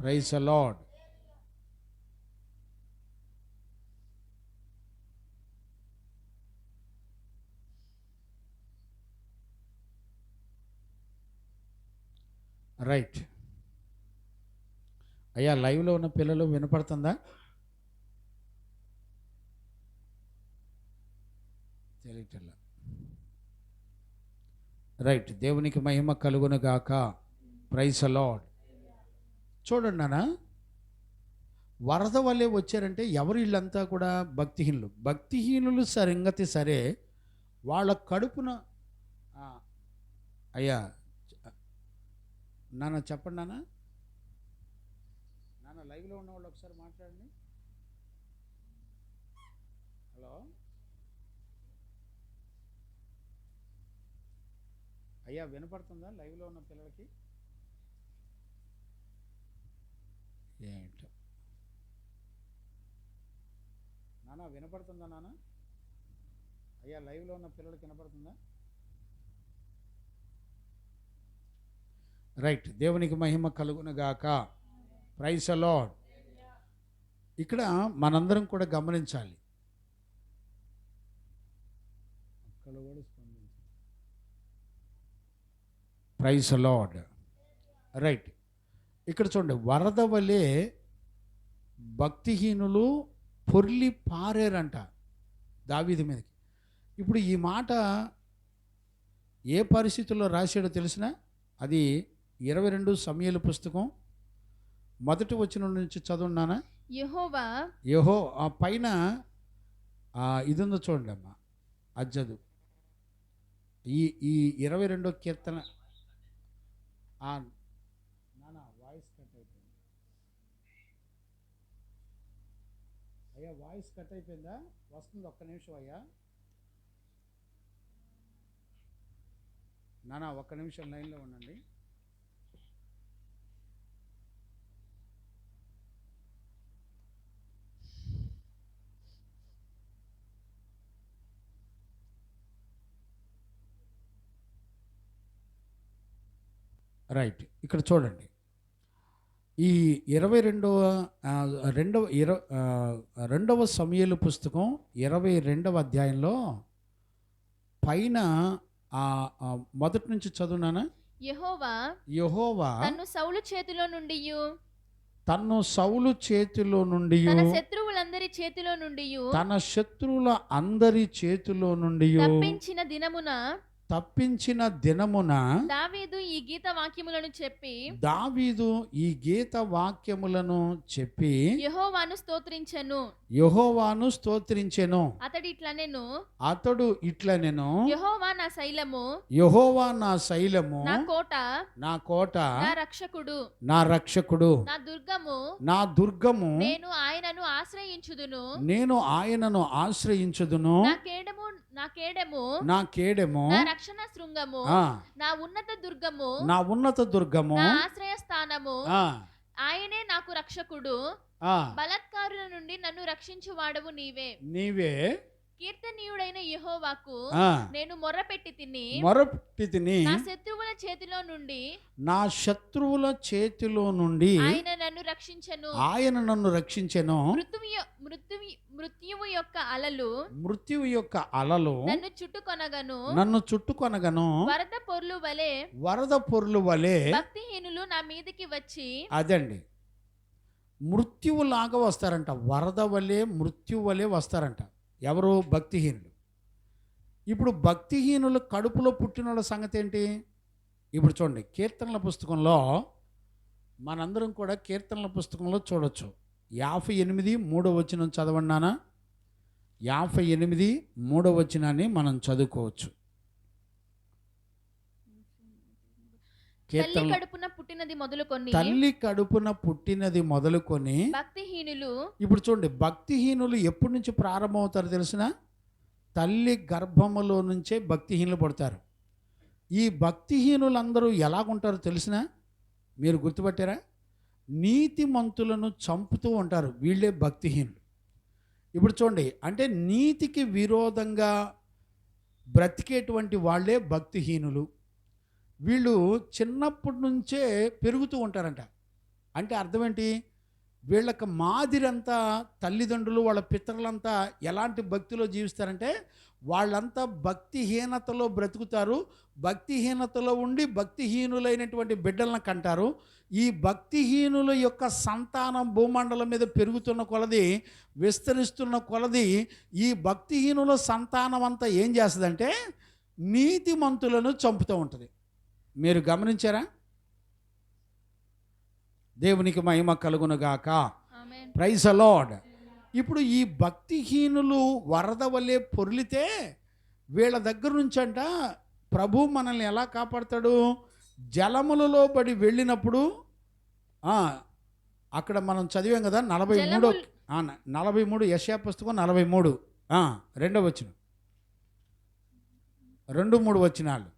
Speaker 2: Praise the Lord. రైట్. అయ్యా లైవ్లో ఉన్న పిల్లలు వినపడుతుందా? తెలియటల్లా. రైట్. దేవునికి మహిమ కలుగును గాక. Praise the Lord. చూడండి నాన్న, వరద వల్లే వచ్చారంటే ఎవరు వీళ్ళంతా కూడా భక్తిహీనులు. భక్తిహీనులు సంగతి సరే, వాళ్ళ కడుపున అయ్యా నాన్న చెప్పండి నాన్న. నాన్న లైవ్లో ఉన్న వాళ్ళు ఒకసారి మాట్లాడండి. హలో అయ్యా వినపడుతుందా లైవ్లో ఉన్న పిల్లలకి? ఏంటో నాన్న వినపడుతుందా నాన్న? అయ్యా లైవ్లో ఉన్న పిల్లలకి వినపడుతుందా? రైట్. దేవునికి మహిమ కలుగును గాక. Praise the Lord. ఇక్కడ మనందరం కూడా గమనించాలి. Praise the Lord. రైట్. ఇక్కడ చూడండి, వరద వలె భక్తిహీనులు పొర్లి పారేరంట దావీదు మీదకి. ఇప్పుడు ఈ మాట ఏ పరిస్థితుల్లో రాశాడో తెలిసిన? అది 22 సమూయేలు పుస్తకం 1వ వచనం నుంచి చదువున్నానా? యెహోవా ఆ పైన ఇది ఉందో చూడండి అమ్మా, అది చదువు. ఈ 22వ కీర్తన. నానా వాయిస్ కట్ అయిపోయింది. అయ్యా వాయిస్ కట్ అయిపోయిందా? వస్తుంది, ఒక్క నిమిషం అయ్యా. నానా ఒక్క నిమిషం లైన్లో ఉండండి. రైట్. ఇక్కడ చూడండి, ఈ 22వ సమూయేలు పుస్తకం 22వ అధ్యాయంలో పైన మొదటి నుంచి చదువునానా? యెహోవా
Speaker 3: తన్ను సౌలు చేతిలో నుండి తన శత్రువుల అందరి చేతిలో నుండి
Speaker 2: తప్పించిన దినమున
Speaker 3: దావీదు ఈ గీత వాక్యములను చెప్పి యెహోవాను స్తోత్రించెను. అతడు ఇట్లనెను, యెహోవా నా శైలము, నా కోట, నా రక్షకుడు, నా దుర్గము, నేను ఆయనను ఆశ్రయించుదును, నా కేడెము, రక్షణ శృంగము, నా ఉన్నత దుర్గము, నా ఆశ్రయ స్థానము, ఆయనే నాకు రక్షకుడు, బలాత్కారుల నుండి నన్ను రక్షించువాడవు నీవే. కీర్తనీయుడైన యెహోవాకు నేను మొర్రపెట్టి తిని, నా శత్రువుల చేతిలో నుండి ఆయన నన్ను రక్షించెను. మృత్యువు యొక్క అలలు నన్ను చుట్టుకొనగను. వరద పొర్లు వలె భక్తిహీనులు నా మీదకి వచ్చి, అదండి, మృత్యువులాగా వస్తారంట. వరద వలె మృత్యు వలె వస్తారంట. ఎవరు? భక్తిహీనులు. ఇప్పుడు భక్తిహీనులు కడుపులో పుట్టిన వాళ్ళ సంగతి ఏంటి? ఇప్పుడు చూడండి, కీర్తనల పుస్తకంలో మనందరం కూడా కీర్తనల పుస్తకంలో చూడొచ్చు. 58 వచనం చదవండి నాన్న. 58 వచనాన్ని మనం చదువుకోవచ్చు. తల్లి కడుపున పుట్టినది మొదలుకొని భక్తిహీనులు.
Speaker 2: ఇప్పుడు చూడండి, భక్తిహీనులు ఎప్పటి నుంచి ప్రారంభమవుతారు తెలిసిన? తల్లి గర్భములో నుంచే భక్తిహీనులు పడతారు. ఈ భక్తిహీనులందరూ ఎలాగుంటారో తెలిసిన? మీరు గుర్తుపట్టారా? నీతిమంతులను చంపుతూ ఉంటారు, వీళ్ళే భక్తిహీనులు. ఇప్పుడు చూడండి, అంటే నీతికి విరోధంగా బ్రతికేటువంటి వాళ్ళే భక్తిహీనులు. వీళ్ళు చిన్నప్పటి నుంచే పెరుగుతూ ఉంటారంట. అంటే అర్థం ఏంటి?
Speaker 3: వీళ్ళకి మాదిరంతా తల్లిదండ్రులు వాళ్ళ పితరులంతా ఎలాంటి భక్తిలో జీవిస్తారంటే వాళ్ళంతా భక్తిహీనతలో బ్రతుకుతారు. భక్తిహీనతలో ఉండి భక్తిహీనులైనటువంటి బిడ్డలను కంటారు. ఈ భక్తిహీనుల యొక్క సంతానం భూమండలం మీద పెరుగుతున్న కొలది, విస్తరిస్తున్న కొలది ఈ భక్తిహీనుల సంతానం అంతా ఏం చేస్తుందంటే నీతిమంతులను చంపుతూ ఉంటుంది. మీరు గమనించారా? దేవునికి మహిమ కలుగునుగాక.
Speaker 4: ఆమేన్.
Speaker 3: Praise the lord. ఇప్పుడు ఈ భక్తిహీనులు వరద వలె పొర్లితే వీళ్ళ దగ్గర నుంచి అంట ప్రభు మనల్ని ఎలా కాపాడతాడు? జలములలో పడి వెళ్ళినప్పుడు అక్కడ మనం చదివాం కదా 43 యెషయా పుస్తకం 43 రెండవ వచనం, 2-3 వచనాలు.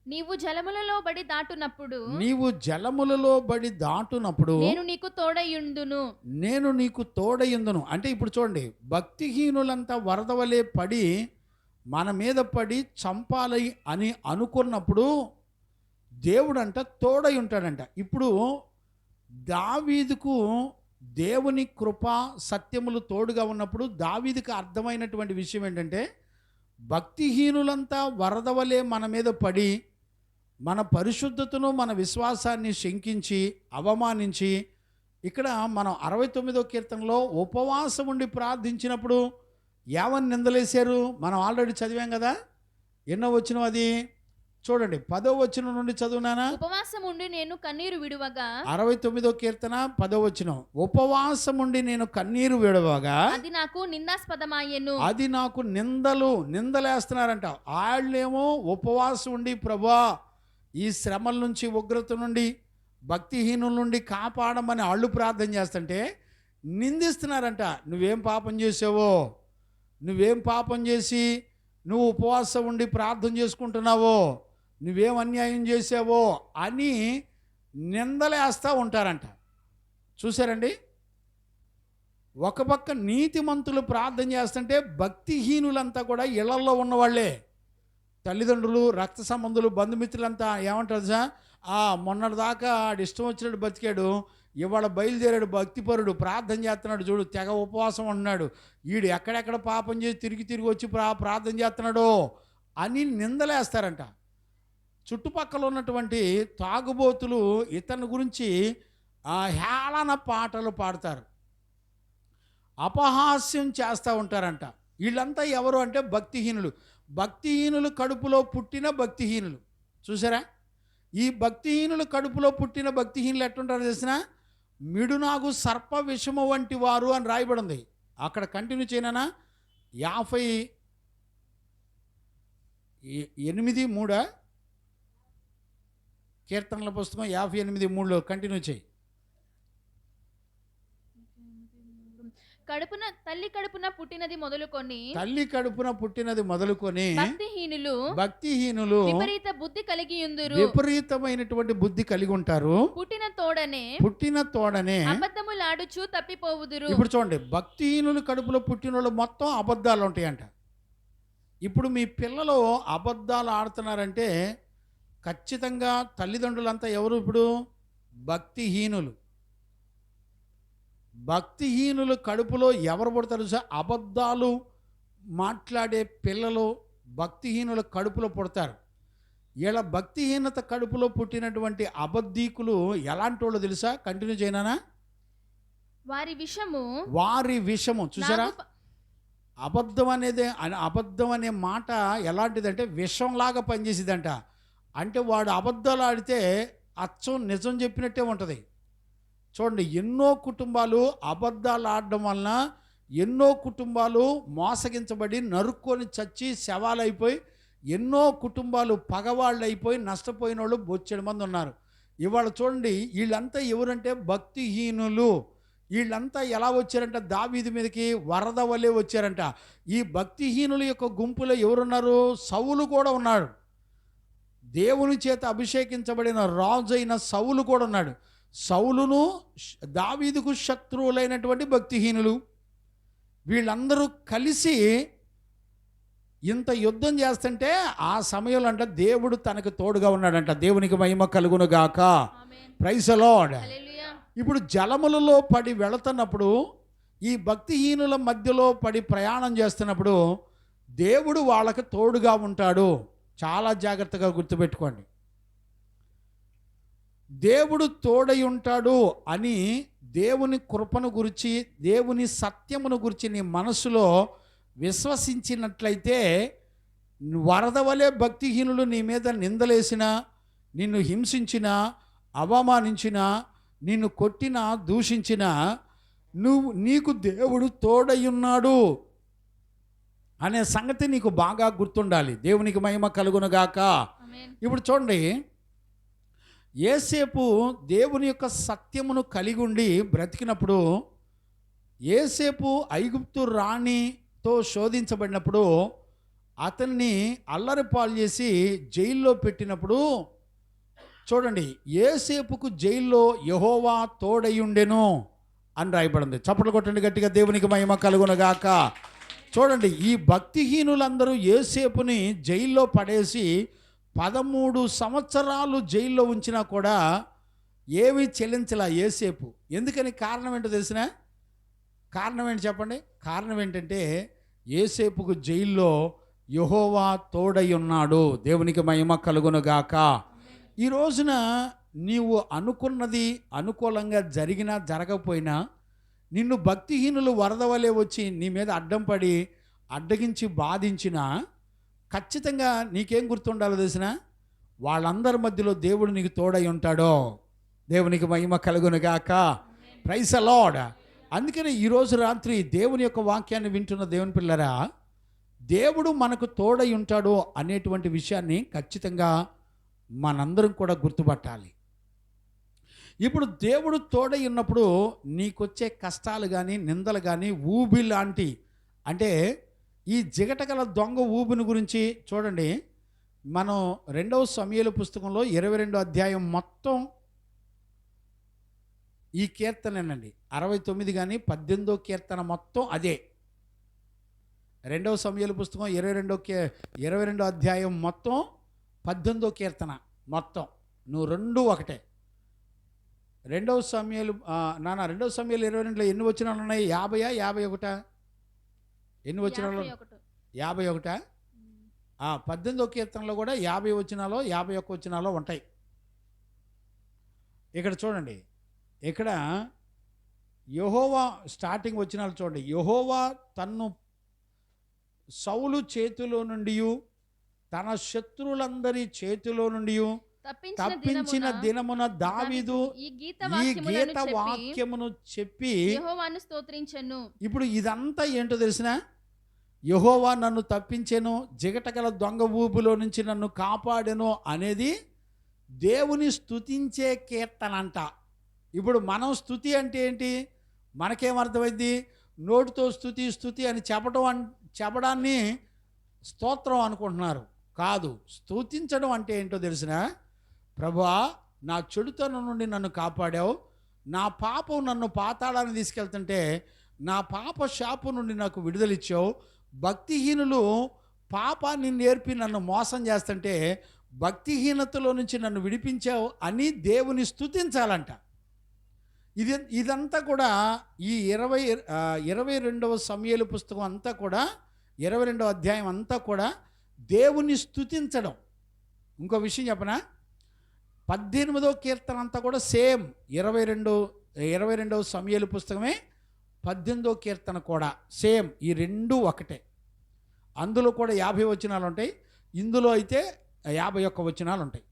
Speaker 4: నీవు జలములలో బడి దాటునప్పుడు నేను నీకు తోడయుందును. అంటే ఇప్పుడు చూడండి, భక్తిహీనులంతా వరద వలె పడి మన మీద పడి చంపాలి అని అనుకున్నప్పుడు దేవుడంట తోడై ఉంటాడంట. ఇప్పుడు దావీదుకు దేవుని కృప సత్యములు తోడుగా ఉన్నప్పుడు దావీదుకు అర్థమైనటువంటి విషయం ఏంటంటే భక్తిహీనులంతా వరద వలె మన మీద పడి మన పరిశుద్ధతను మన విశ్వాసాన్ని శంకించి అవమానించి, ఇక్కడ మనం 69వ కీర్తనలో ఉపవాసం ఉండి ప్రార్థించినప్పుడు ఏమని నిందలేశారు మనం ఆల్రెడీ చదివాం కదా. ఎన్నో వచనం అది చూడండి, 10వ వచనం నుండి చదువునానా. ఉపవాసం ఉండి నేను కన్నీరు విడువగా,
Speaker 3: 69వ కీర్తన 10వ వచనం, ఉపవాసం ఉండి నేను కన్నీరు విడవగా
Speaker 4: అది నాకు నిందాస్పదమాయెను.
Speaker 3: అది నాకు నిందలేస్తున్నారంట. వాళ్ళేమో ఉపవాసం ఉండి ప్రభువా ఈ శ్రమల నుంచి, ఉగ్రత నుండి, భక్తిహీనుల నుండి కాపాడమని వాళ్ళు ప్రార్థన చేస్తుంటే నిందిస్తున్నారంట. నువ్వేం పాపం చేసి నువ్వు ఉపవాసం ఉండి ప్రార్థన చేసుకుంటున్నావో, నువ్వేం అన్యాయం చేసావో అని నిందలేస్తూ ఉంటారంట. చూసారండి, ఒక పక్క నీతిమంతులు ప్రార్థన చేస్తుంటే భక్తిహీనులంతా కూడా ఇళ్లల్లో ఉన్నవాళ్లే, తల్లిదండ్రులు, రక్త సంబంధులు, బంధుమిత్రులంతా ఏమంటారు సార్, మొన్నటిదాకా ఆడు ఇష్టం వచ్చినట్టు బతికాడు, ఇవాళ బయలుదేరాడు భక్తిపరుడు, ప్రార్థన చేస్తున్నాడు, చూడు తెగ ఉపవాసం ఉంటున్నాడు, వీడు ఎక్కడెక్కడ పాపం చేసి తిరిగి వచ్చి ప్రార్థన చేస్తున్నాడో అని నిందలేస్తారంట. చుట్టుపక్కల ఉన్నటువంటి తాగుబోతులు ఇతని గురించి హేళన పాటలు పాడతారు, అపహాస్యం చేస్తూ ఉంటారంట. వీళ్ళంతా ఎవరు అంటే భక్తిహీనులు కడుపులో పుట్టిన భక్తిహీనులు. చూసారా, ఈ భక్తిహీనులు కడుపులో పుట్టిన భక్తిహీనులు ఎట్టుంటారో తెలిసిన, మిడునాగు సర్ప విషము వంటి వారు అని రాయబడింది. అక్కడ కంటిన్యూ చేయనా, 58:3 కీర్తనల పుస్తకం 58:3 కంటిన్యూ చేయి.
Speaker 4: తల్లి కడుపున పుట్టినది
Speaker 3: మొదలుకొని భక్తిహీనులు
Speaker 4: విపరీత బుద్ధి కలిగి ఉందురు.
Speaker 3: విపరీతమైనటువంటి బుద్ధి కలిగి ఉంటారు. పుట్టిన తోడనే
Speaker 4: అబద్ధములాడుచు తప్పిపోవుదురు.
Speaker 3: ఇప్పుడు చూడండి, భక్తిహీనులు కడుపులో పుట్టిన వాళ్ళు మొత్తం అబద్ధాలు ఉంటాయంట. ఇప్పుడు మీ పిల్లలు అబద్ధాలు ఆడుతున్నారంటే ఖచ్చితంగా తల్లిదండ్రులంతా ఎవరు? ఇప్పుడు భక్తిహీనులు కడుపులో ఎవరు పుడతారు సార్? అబద్ధాలు మాట్లాడే పిల్లలు భక్తిహీనుల కడుపులో పుడతారు. ఇలా భక్తిహీనత కడుపులో పుట్టినటువంటి అబద్ధీకులు ఎలాంటి వాళ్ళు తెలుసా? కంటిన్యూ చేయనా. వారి విషము చూసారా, అబద్ధం అనే మాట ఎలాంటిదంటే విషంలాగా పనిచేసేదంట. అంటే వాడు అబద్ధాలు ఆడితే అచ్చం నిజం చెప్పినట్టే ఉంటుంది. చూడండి, ఎన్నో కుటుంబాలు అబద్ధాలు ఆడడం వలన ఎన్నో కుటుంబాలు మోసగించబడి నరుక్కొని చచ్చి శవాలైపోయి, ఎన్నో కుటుంబాలు పగవాళ్ళు అయిపోయి నష్టపోయిన వాళ్ళు బొచ్చెడు మంది ఉన్నారు. ఇవాళ చూడండి, వీళ్ళంతా ఎవరంటే భక్తిహీనులు. వీళ్ళంతా ఎలా వచ్చారంట? దావీదు మీదకి వరద వలె వచ్చారంట. ఈ భక్తిహీనుల యొక్క గుంపులో ఎవరున్నారు? సౌలు కూడా ఉన్నాడు. దేవుని చేత అభిషేకించబడిన రాజు అయిన సౌలు కూడా ఉన్నాడు. సౌలును దావీదుకు శత్రువులైనటువంటి భక్తిహీనులు వీళ్ళందరూ కలిసి ఇంత యుద్ధం చేస్తుంటే ఆ సమయంలో అంట దేవుడు తనకు తోడుగా ఉన్నాడంట. దేవునికి మహిమ కలుగును గాక. Praise the lord.
Speaker 5: హల్లెలూయా.
Speaker 3: ఇప్పుడు జలములలో పడి వెళుతున్నప్పుడు, ఈ భక్తిహీనుల మధ్యలో పడి ప్రయాణం చేస్తున్నప్పుడు దేవుడు వాళ్ళకి తోడుగా ఉంటాడు. చాలా జాగ్రత్తగా గుర్తుపెట్టుకోండి. దేవుడు తోడై ఉంటాడు అని దేవుని కృపను గురించి, దేవుని సత్యమును గురించి నీ మనసులో విశ్వసించినట్లయితే, వరద వలె భక్తిహీనులు నీ మీద నిందలేసినా, నిన్ను హింసించినా, అవమానించినా, నిన్ను కొట్టినా, దూషించినా, నీకు దేవుడు తోడై ఉన్నాడు అనే సంగతి నీకు బాగా గుర్తుండాలి. దేవునికి మహిమ కలుగునుగాక.
Speaker 5: ఆమేన్.
Speaker 3: ఇప్పుడు చూడండి, యేసేపు దేవుని యొక్క సత్యమును కలిగి ఉండి బ్రతికినప్పుడు, యేసేపు ఐగుప్తు రాణితో శోధించబడినప్పుడు, అతన్ని అల్లరిపాలు చేసి జైల్లో పెట్టినప్పుడు చూడండి, యేసేపుకు జైల్లో యెహోవా తోడయుండెను అని రాయబడింది. చప్పట్లు కొట్టండి గట్టిగా, దేవునికి మహిమ కలుగునుగాక. చూడండి, ఈ భక్తిహీనులందరూ యేసేపుని జైల్లో పడేసి 13 సంవత్సరాలు జైల్లో ఉంచినా కూడా ఏమీ చెల్లించలా యేసేపు. ఎందుకని? కారణం ఏంటో తెలిసిన? కారణం ఏంటి చెప్పండి? కారణం ఏంటంటే, యేసేపుకు జైల్లో యెహోవా తోడై ఉన్నాడు. దేవునికి మహిమ కలుగునుగాక. ఈ రోజున నీవు అనుకున్నది అనుకూలంగా జరిగినా జరగకపోయినా, నిన్ను భక్తిహీనులు వరద వలె వచ్చి నీ మీద అడ్డం పడి అడ్డగించి బాధించినా, ఖచ్చితంగా నీకేం గుర్తుండాలో తెలిసిన? వాళ్ళందరి మధ్యలో దేవుడు నీకు తోడై ఉంటాడో. దేవునికి మహిమ కలుగునుగాక. Praise the Lord. అందుకని ఈరోజు రాత్రి దేవుని యొక్క వాక్యాన్ని వింటున్న దేవుని పిల్లరా, దేవుడు మనకు తోడై ఉంటాడు అనేటువంటి విషయాన్ని ఖచ్చితంగా మనందరం కూడా గుర్తుపట్టాలి. ఇప్పుడు దేవుడు తోడై ఉన్నప్పుడు నీకొచ్చే కష్టాలు కానీ, నిందలు కానీ, ఊబి లాంటి, అంటే ఈ జిగటగల దొంగ ఊబిని గురించి చూడండి. మనం 2వ సమూయేలు పుస్తకంలో 22వ అధ్యాయం మొత్తం ఈ కీర్తనేనండి. 69 కానీ 18వ కీర్తన మొత్తం అదే. 2వ సమూయేలు పుస్తకం 22వ అధ్యాయం మొత్తం 18వ కీర్తన మొత్తం. నువ్వు రెండు ఒకటే. 2వ సమూయేలు 22లో ఎన్ని వచనాలు ఉన్నాయి? 50 51? ఎన్ని వచనాలు? 51. 18వ కీర్తనలో కూడా 50 వచనాలు 51 వచనాలు ఉంటాయి. ఇక్కడ చూడండి, ఇక్కడ యెహోవా స్టార్టింగ్ వచనాలు చూడండి. యెహోవా తన్ను సౌలు చేతిలో నుండి, తన శత్రువులందరి చేతిలో నుండి తప్పించిన దినమున దావీదు ఈ గీత వాక్యమును చెప్పి
Speaker 5: యెహోవాను స్తుతించెను.
Speaker 3: ఇప్పుడు ఇదంతా ఏంటో తెలిసిన? యెహోవా నన్ను తప్పించెను, జిగటగల దొంగ ఊబిలో నుంచి నన్ను కాపాడెను అనేది దేవుని స్తుతించే కీర్తన అంట. ఇప్పుడు మనం స్తుతి అంటే ఏంటి? మనకేమర్థమైంది? నోటితో స్తుతి అని చెప్పడాన్ని స్తోత్రం అనుకుంటున్నారు. కాదు, స్తుతించడం అంటే ఏంటో తెలిసిన? ప్రభువా, నా చెడుతనం నుండి నన్ను కాపాడావు, నా పాపం నన్ను పాతాళాన్ని తీసుకెళ్తుంటే నా పాప శాపం నుండి నాకు విడుదలిచ్చావు, భక్తిహీనులు పాపాన్ని నేర్పి నన్ను మోసం చేస్తుంటే భక్తిహీనతలో నుంచి నన్ను విడిపించావు అని దేవుని స్తుతించాలంట. ఇదంతా కూడా ఈ 22వ సమూయేలు పుస్తకం అంతా కూడా, 22వ అధ్యాయం అంతా కూడా దేవుని స్తుతించడం. ఇంకో విషయం చెప్పనా? 18వ కీర్తన అంతా కూడా సేమ్ 22వ సమూయేలు పుస్తకమే, 18వ కీర్తన కూడా సేమ్. ఈ రెండు ఒకటే. అందులో కూడా 50 వచనాలు ఉంటాయి, ఇందులో అయితే 51 వచనాలు ఉంటాయి.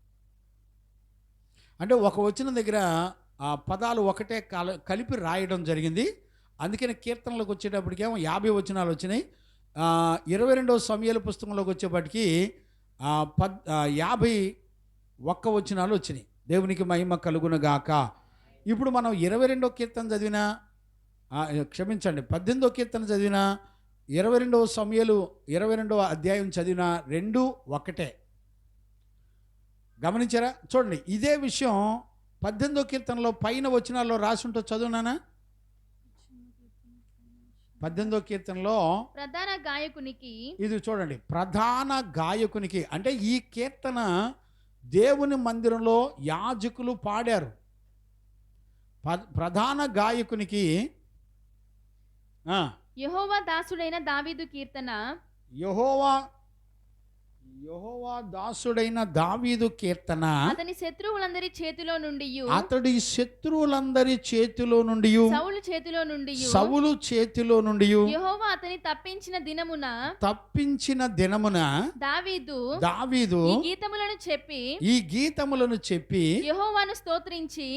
Speaker 3: అంటే ఒక వచనం దగ్గర పదాలు ఒకటే కలిపి రాయడం జరిగింది. అందుకని కీర్తనలోకి వచ్చేటప్పటికేమో 50 వచనాలు వచ్చినాయి. 22వ సమూయేలు పుస్తకంలోకి వచ్చేప్పటికి 51 వచనాలు వచ్చినాయి. దేవునికి మహిమ కలుగునుగాక. ఇప్పుడు మనం 22వ కీర్తన చదివినా, క్షమించండి, 18వ కీర్తన చదివినా, 22వ సమూయేలు 22వ అధ్యాయం చదివినా రెండు ఒకటే. గమనించారా? చూడండి, ఇదే విషయం 18వ కీర్తనలో పైన వచనాల్లో రాసి ఉంటో చదువునానా? 18వ కీర్తనలో
Speaker 5: ప్రధాన గాయకునికి,
Speaker 3: ఇది చూడండి, ప్రధాన గాయకునికి అంటే ఈ కీర్తన దేవుని మందిరంలో యాజకులు పాడారు. ప్రధాన గాయకునికి
Speaker 5: యెహోవా దాసుడైన దావీదు కీర్తన.
Speaker 3: యెహోవా దాసుడైన దావీదు కీర్తన.
Speaker 5: అతని శత్రువులందరి చేతిలో నుండి,
Speaker 3: అతడి శత్రువులందరి చేతిలో నుండి, సౌలు చేతిలో నుండి
Speaker 5: యెహోవా అతని తప్పించిన దినమున
Speaker 3: దావీదు
Speaker 5: ఈ గీతములను చెప్పి
Speaker 3: యెహోవాను స్తోత్రించి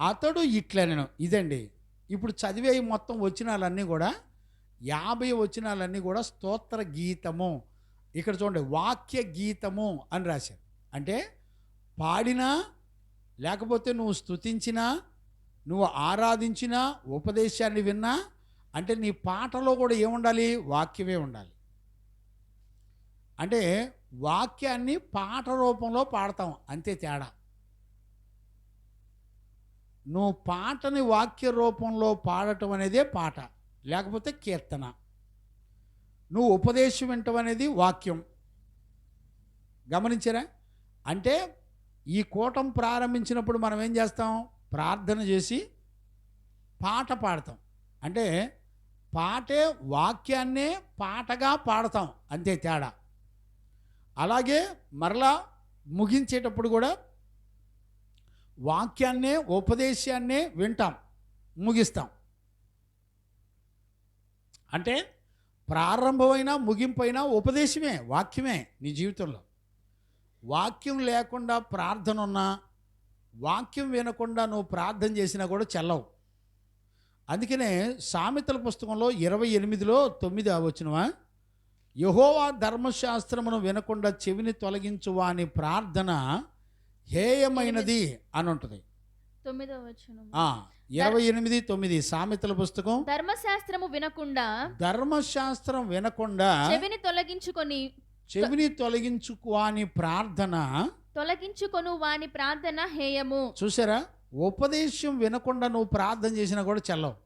Speaker 3: అతడు ఇట్లనెను. ఇదండి ఇప్పుడు చదివే మొత్తం వచనాలన్నీ కూడా 50 వచనాలన్నీ కూడా స్తోత్ర గీతము. ఇక్కడ చూడండి, వాక్య గీతము అని రాశారు. అంటే పాడినా, లేకపోతే నువ్వు స్తుతించినా, నువ్వు ఆరాధించినా, ఉపదేశాన్ని విన్నా, అంటే నీ పాటలో కూడా ఏముండాలి? వాక్యమే ఉండాలి. అంటే వాక్యాన్ని పాట రూపంలో పాడతాం, అంతే తేడా. నువ్వు పాటని వాక్య రూపంలో పాడటం అనేదే పాట, లేకపోతే కీర్తన. నువ్వు ఉపదేశం వింటం అనేది వాక్యం. గమనించారా? అంటే ఈ కూటం ప్రారంభించినప్పుడు మనం ఏం చేస్తాం? ప్రార్థన చేసి పాట పాడతాం. అంటే పాటే వాక్యాన్నే పాటగా పాడతాం, అంతే తేడా. అలాగే మరలా ముగించేటప్పుడు కూడా వాక్యాన్నే, ఉపదేశాన్నే వింటాం, ముగిస్తాం. అంటే ప్రారంభమైనా ముగింపైనా ఉపదేశమే, వాక్యమే నీ జీవితంలో. వాక్యం లేకుండా ప్రార్థన ఉన్నా, వాక్యం వినకుండా నువ్వు ప్రార్థన చేసినా కూడా చెల్లవు. అందుకనే సామెతల పుస్తకంలో 28:9 వచనమా, యెహోవా ధర్మశాస్త్రమును వినకుండా చెవిని తొలగించు వాని ప్రార్థన హేయమైనది అని ఉంటుంది.
Speaker 5: 9వ వచనం.
Speaker 3: 28:9 సామెతల పుస్తకం.
Speaker 5: ధర్మశాస్త్రం
Speaker 3: వినకుండా చెవిని తొలగించుకోని ప్రార్థన
Speaker 5: హేయము.
Speaker 3: చూసారా? ఉపదేశం వినకుండా నువ్వు ప్రార్థన చేసినా కూడా చెల్లవు.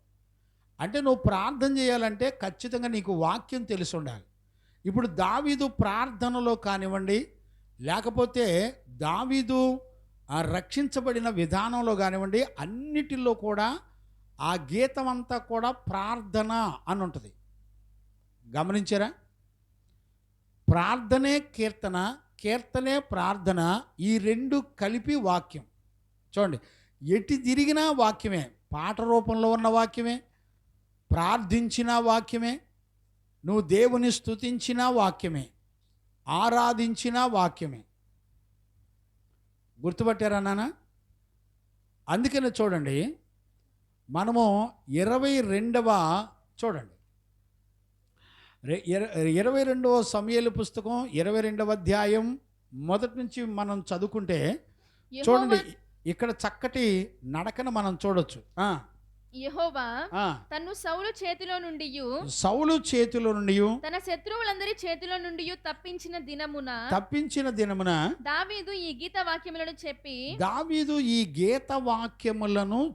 Speaker 3: అంటే నువ్వు ప్రార్థన చేయాలంటే ఖచ్చితంగా నీకు వాక్యం తెలిసి ఉండాలి. ఇప్పుడు దావీదు ప్రార్థనలో కానివ్వండి, లేకపోతే దావీదు రక్షించబడిన విధానంలో కానివ్వండి, అన్నిటిలో కూడా ఆ గీతం అంతా కూడా ప్రార్థన అని ఉంటుంది. గమనించారా? ప్రార్థనే కీర్తన, కీర్తనే ప్రార్థన, ఈ రెండు కలిపి వాక్యం. చూడండి, ఎటు తిరిగినా వాక్యమే. పాట రూపంలో ఉన్న వాక్యమే, ప్రార్థించిన వాక్యమే, నువ్వు దేవుని స్తుతించిన వాక్యమే, ఆరాధించిన వాక్యమే. గుర్తుపట్టారా నాన్న? అందుకనే చూడండి, మనము 22వ చూడండి, 22వ సమూయేలు పుస్తకం 22వ అధ్యాయం మొదటి నుంచి మనం చదువుకుంటే చూడండి, ఇక్కడ చక్కటి నడకను మనం చూడొచ్చు.
Speaker 5: యెహోవా తన్ను సౌలు చేతిలో నుండి తన శత్రువులందరి చేతిలో నుండి తప్పించిన దినమున దావీదు ఈ గీత వాక్యములను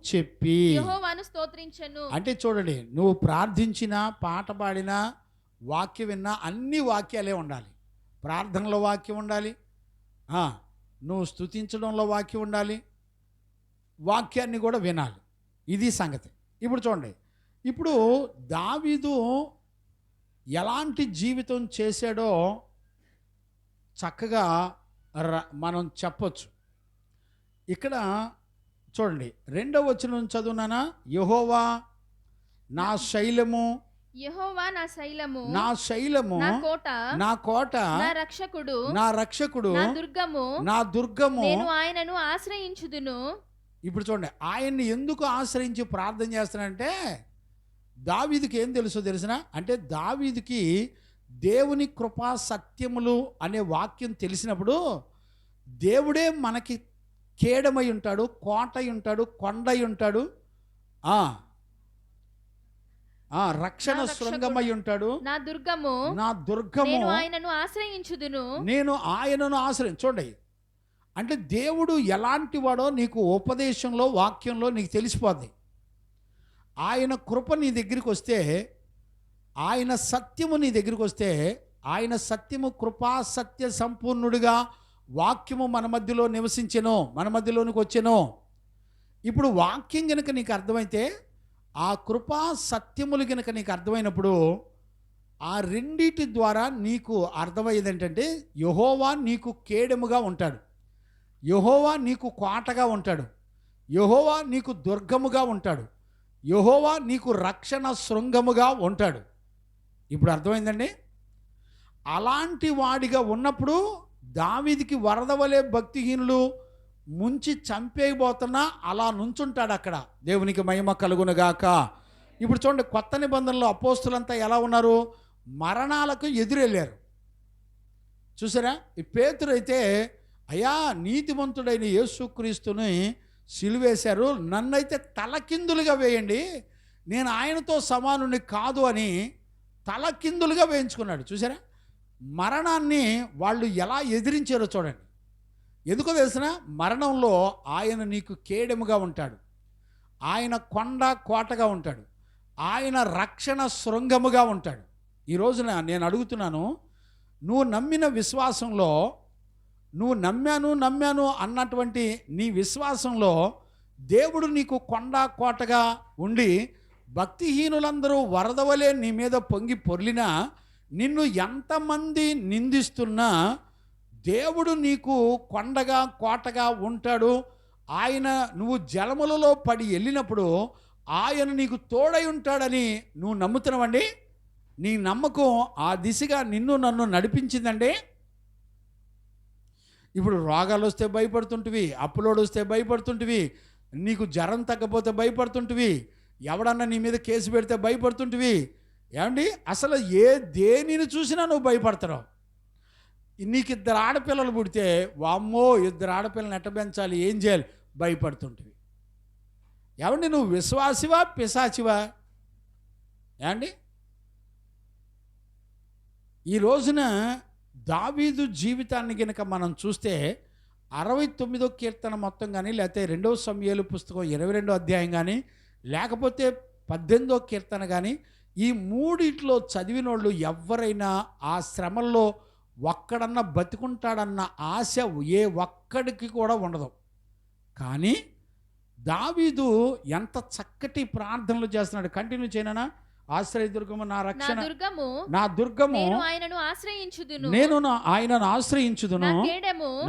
Speaker 5: చెప్పి యెహోవాను స్తోత్రించెను.
Speaker 3: అంటే చూడండి, నువ్వు ప్రార్థించినా, పాట పాడినా, వాక్యం విన్నా, అన్ని వాక్యాలే ఉండాలి. ప్రార్థనలో వాక్యం ఉండాలి, నువ్వు స్తుతించడంలో వాక్యం ఉండాలి, వాక్యాన్ని కూడా వినాలి. ఇది సంగతి. ఇప్పుడు చూడండి, ఇప్పుడు దావీదు ఎలాంటి జీవితం చేశాడో చక్కగా మనం చెప్పొచ్చు. ఇక్కడ చూడండి, 2వ వచనం చదువునానా, యెహోవా నా శైలము,
Speaker 5: యెహోవా నా శైలము,
Speaker 3: నా కోట, నా రక్షకుడు, నా దుర్గము,
Speaker 5: నేను ఆయనను ఆశ్రయించుదును.
Speaker 3: ఇప్పుడు చూడండి, ఆయన్ని ఎందుకు ఆశ్రయించి ప్రార్థన చేస్తానంటే, దావీదుకి ఏం తెలుసునా? అంటే దావీదుకి దేవుని కృపా సత్యములు అనే వాక్యం తెలిసినప్పుడు దేవుడే మనకి కేడమై ఉంటాడు, కోటై ఉంటాడు, కొండై ఉంటాడు, రక్షణ శృంగమై ఉంటాడు,
Speaker 5: నా దుర్గము, నేను ఆయనను ఆశ్రయించుదును.
Speaker 3: చూడండి, అంటే దేవుడు ఎలాంటి వాడో నీకు ఉపదేశంలో, వాక్యంలో నీకు తెలిసిపోద్ది. ఆయన కృప నీ దగ్గరికి వస్తే, ఆయన సత్యము నీ దగ్గరికి వస్తే,
Speaker 4: ఆయన సత్యము కృపా సత్య సంపూర్ణుడిగా వాక్యము మన మధ్యలో నివసించెను, మన మధ్యలోనికి వచ్చెను. ఇప్పుడు వాక్యం గనుక నీకు అర్థమైతే, ఆ కృపా సత్యములు గనుక నీకు అర్థమైనప్పుడు, ఆ రెండిటి ద్వారా నీకు అర్థమయ్యేది ఏంటంటే, యెహోవా నీకు కేడెముగా ఉంటాడు, యెహోవా నీకు కోటగా ఉంటాడు, యెహోవా నీకు దుర్గముగా ఉంటాడు, యెహోవా నీకు రక్షణ శృంగముగా ఉంటాడు. ఇప్పుడు అర్థమైందండి. అలాంటి వాడిగా ఉన్నప్పుడు దావీదుకి వరద వలె భక్తిహీనులు ముంచి చంపేయబోతున్నా అలా నుంచుంటాడు అక్కడ. దేవునికి మహిమ కలుగునుగాక. ఇప్పుడు చూడండి, కొత్త నిబంధనలో అపోస్తులంతా ఎలా ఉన్నారు? మరణాలకు ఎదురెళ్ళారు. చూసారా? ఈ పేతురు అయితే, అయ్యా నీతిమంతుడైన యేసుక్రీస్తుని సిలువేశారు, నన్నైతే తలకిందులుగా వేయండి, నేను ఆయనతో సమానుని కాదు అని తలకిందులుగా వేయించుకున్నాడు. చూసారా? మరణాన్ని వాళ్ళు ఎలా ఎదిరించారో చూడండి. ఎందుకో తెలిసిన, మరణంలో ఆయన నీకు కేడెముగా ఉంటాడు, ఆయన కొండ కోటగా ఉంటాడు, ఆయన రక్షణ శృంగముగా ఉంటాడు. ఈ రోజున నేను అడుగుతున్నాను, నువ్వు నమ్మిన విశ్వాసంలో, నువ్వు నమ్మాను అన్నటువంటి నీ విశ్వాసంలో దేవుడు నీకు కొండ కోటగా ఉండి, భక్తిహీనులందరూ వరదవలే నీ మీద పొంగి పొర్లినా, నిన్ను ఎంతమంది నిందిస్తున్నా దేవుడు నీకు కొండగా కోటగా ఉంటాడు. ఆయన నువ్వు జలములలో పడి వెళ్ళినప్పుడు ఆయన నీకు తోడై ఉంటాడని నువ్వు నమ్ముతున్నావండి. నీ నమ్మకం ఆ దిశగా నిన్ను నన్ను నడిపించిందండి. ఇప్పుడు రోగాలు వస్తే భయపడుతుంటివి, అప్పులోడు వస్తే భయపడుతుంటివి, నీకు జ్వరం తగ్గపోతే భయపడుతుంటివి, ఎవడన్నా నీ మీద కేసు పెడితే భయపడుతుంటివి. ఏమండి, అసలు దేనిని చూసినా నువ్వు భయపడతావు. నీకు 2 ఆడపిల్లలు పుడితే, వామ్మో 2 ఆడపిల్లలను ఎట్ట పెంచాలి, ఏం చేయాలి, భయపడుతుంటివి. ఏమండి, నువ్వు విశ్వాసివా పిశాచివా? ఏమండి, ఈ రోజున దావీదు జీవితాన్ని కనుక మనం చూస్తే 69వ కీర్తన మొత్తం కానీ, లేకపోతే 2వ సమూయేలు పుస్తకం 22వ అధ్యాయం కానీ, లేకపోతే 18వ కీర్తన కానీ, ఈ మూడిట్లో చదివినోళ్ళు ఎవరైనా ఆ శ్రమల్లో ఒక్కడన్నా బతికుంటాడన్న ఆశ ఏ ఒక్కడికి కూడా ఉండదు. కానీ దావీదు ఎంత చక్కటి ప్రార్థనలు చేస్తున్నాడు. కంటిన్యూ చేయనా? ఆశ్రయదుర్గము నా రక్షణ, నా దుర్గము,
Speaker 5: నేను ఆయనను ఆశ్రయించుదును,
Speaker 4: ఆయనను ఆశ్రయించుదును,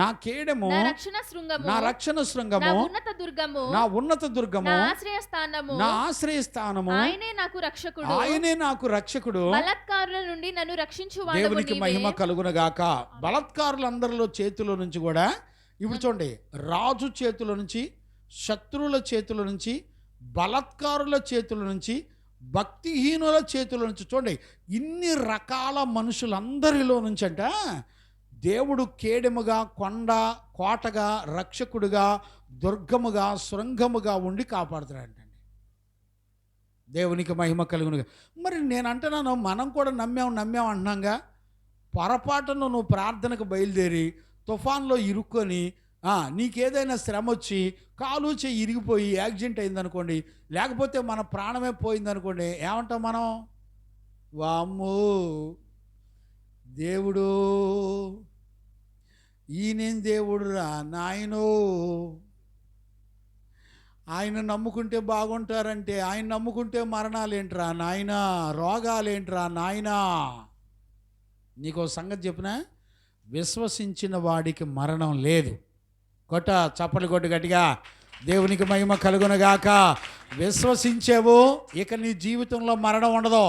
Speaker 4: నా కేడెము,
Speaker 5: నా రక్షణ శృంగము,
Speaker 4: నా రక్షణ శృంగము,
Speaker 5: నా ఉన్నత దుర్గము,
Speaker 4: నా ఉన్నత దుర్గము,
Speaker 5: నా ఆశ్రయస్థానము,
Speaker 4: నా ఆశ్రయస్థానము,
Speaker 5: ఆయనే నాకు రక్షకుడు,
Speaker 4: ఆయనే నాకు రక్షకుడు,
Speaker 5: బలాత్కారుల నుండి నన్ను రక్షించువాడవు
Speaker 4: దేవునికి
Speaker 5: నీవే.
Speaker 4: మహిమ కలుగునగాక. బలాత్కారులందరిలో చేతుల నుంచి కూడా, ఇప్పుడు చూడండి, రాజు చేతుల నుంచి, శత్రువుల చేతుల నుంచి, బలాత్కారుల చేతుల నుంచి, భక్తిహీనుల చేతుల నుంచి, చూడండి, ఇన్ని రకాల మనుషులందరిలో నుంచి అంట దేవుడు కేడెముగా, కొండ కోటగా, రక్షకుడుగా, దుర్గముగా, శృంగముగా ఉండి కాపాడుతున్నాడంటండి. దేవునికి మహిమ కలుగునుగా. మరి నేను అంటున్నాను, మనం కూడా నమ్మాం అంటున్నాగా. పొరపాటును నువ్వు ప్రార్థనకు బయలుదేరి తుఫాన్లో ఇరుక్కొని, నీకేదైనా శ్రమ వచ్చి కాలు చెయ్యి ఇరిగిపోయి యాక్సిడెంట్ అయిందనుకోండి, లేకపోతే మన ప్రాణమే పోయిందనుకోండి, ఏమంటాం మనం? వామ్మో దేవుడు, ఈయనేం దేవుడు రా నాయనో, ఆయన నమ్ముకుంటే బాగుంటారంటే, ఆయన నమ్ముకుంటే మరణాలేంట్రా నాయనా, రోగాలేంట్రా నాయనా. నీకో సంగతి చెప్పినా, విశ్వసించిన వాడికి మరణం లేదు. చప్పలు కొట్టు గట్టిగా, దేవునికి మహిమ కలుగునగాక. విశ్వసించేవు, ఇక నీ జీవితంలో మరణం ఉండదు.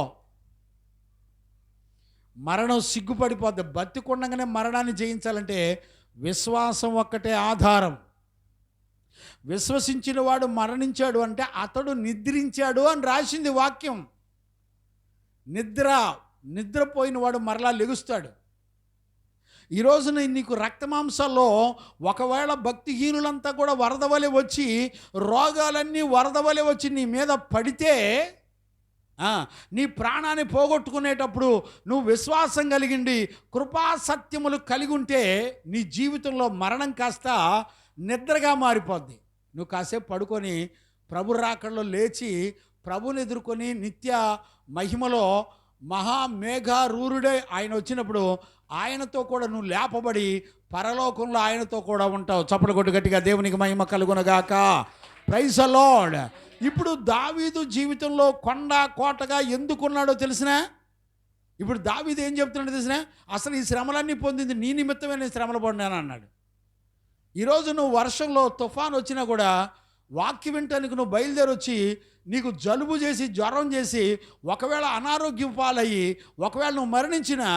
Speaker 4: మరణం సిగ్గుపడిపోద్ది. బతికుండగానే మరణాన్ని జయించాలంటే విశ్వాసం ఒక్కటే ఆధారం. విశ్వసించిన వాడు మరణించాడు అంటే అతడు నిద్రించాడు అని రాసింది వాక్యం. నిద్రపోయిన వాడు మరలా లెగుస్తాడు. ఈ రోజున నీకు రక్తమాంసాల్లో ఒకవేళ భక్తిహీనులంతా కూడా వరదవలె వచ్చి, రోగాలన్నీ వరదవలె వచ్చి నీ మీద పడితే, నీ ప్రాణాన్ని పోగొట్టుకునేటప్పుడు నువ్వు విశ్వాసం కలిగిండి, కృపా సత్యములు కలిగి ఉంటే నీ జీవితంలో మరణం కాస్త నిద్రగా మారిపోద్ది. నువ్వు కాసేపు పడుకొని ప్రభు రాకడలో లేచి ప్రభుని ఎదుర్కొని నిత్య మహిమలో
Speaker 3: మహామేఘారూరుడే ఆయన వచ్చినప్పుడు ఆయనతో కూడా నువ్వు లేపబడి పరలోకంలో ఆయనతో కూడా ఉంటావు. చప్పలు కొట్టు గట్టిగా దేవునికి మహిమ కలుగునగాక. Praise the lord. ఇప్పుడు దావీదు జీవితంలో కొండ కోటగా ఎందుకున్నాడో తెలిసినా? ఇప్పుడు దావీదు ఏం చెప్తున్నాడో తెలిసినా? అసలు ఈ శ్రమలన్నీ పొందింది నీ నిమిత్తమే నేను శ్రమలు పడినాను అన్నాడు. ఈరోజు నువ్వు వర్షంలో తుఫాన్ వచ్చినా కూడా వాక్యం వింటానికి నువ్వు బయలుదేరి వచ్చి నీకు జలుబు చేసి జ్వరం చేసి ఒకవేళ అనారోగ్యం పాలయ్యి ఒకవేళ నువ్వు మరణించినా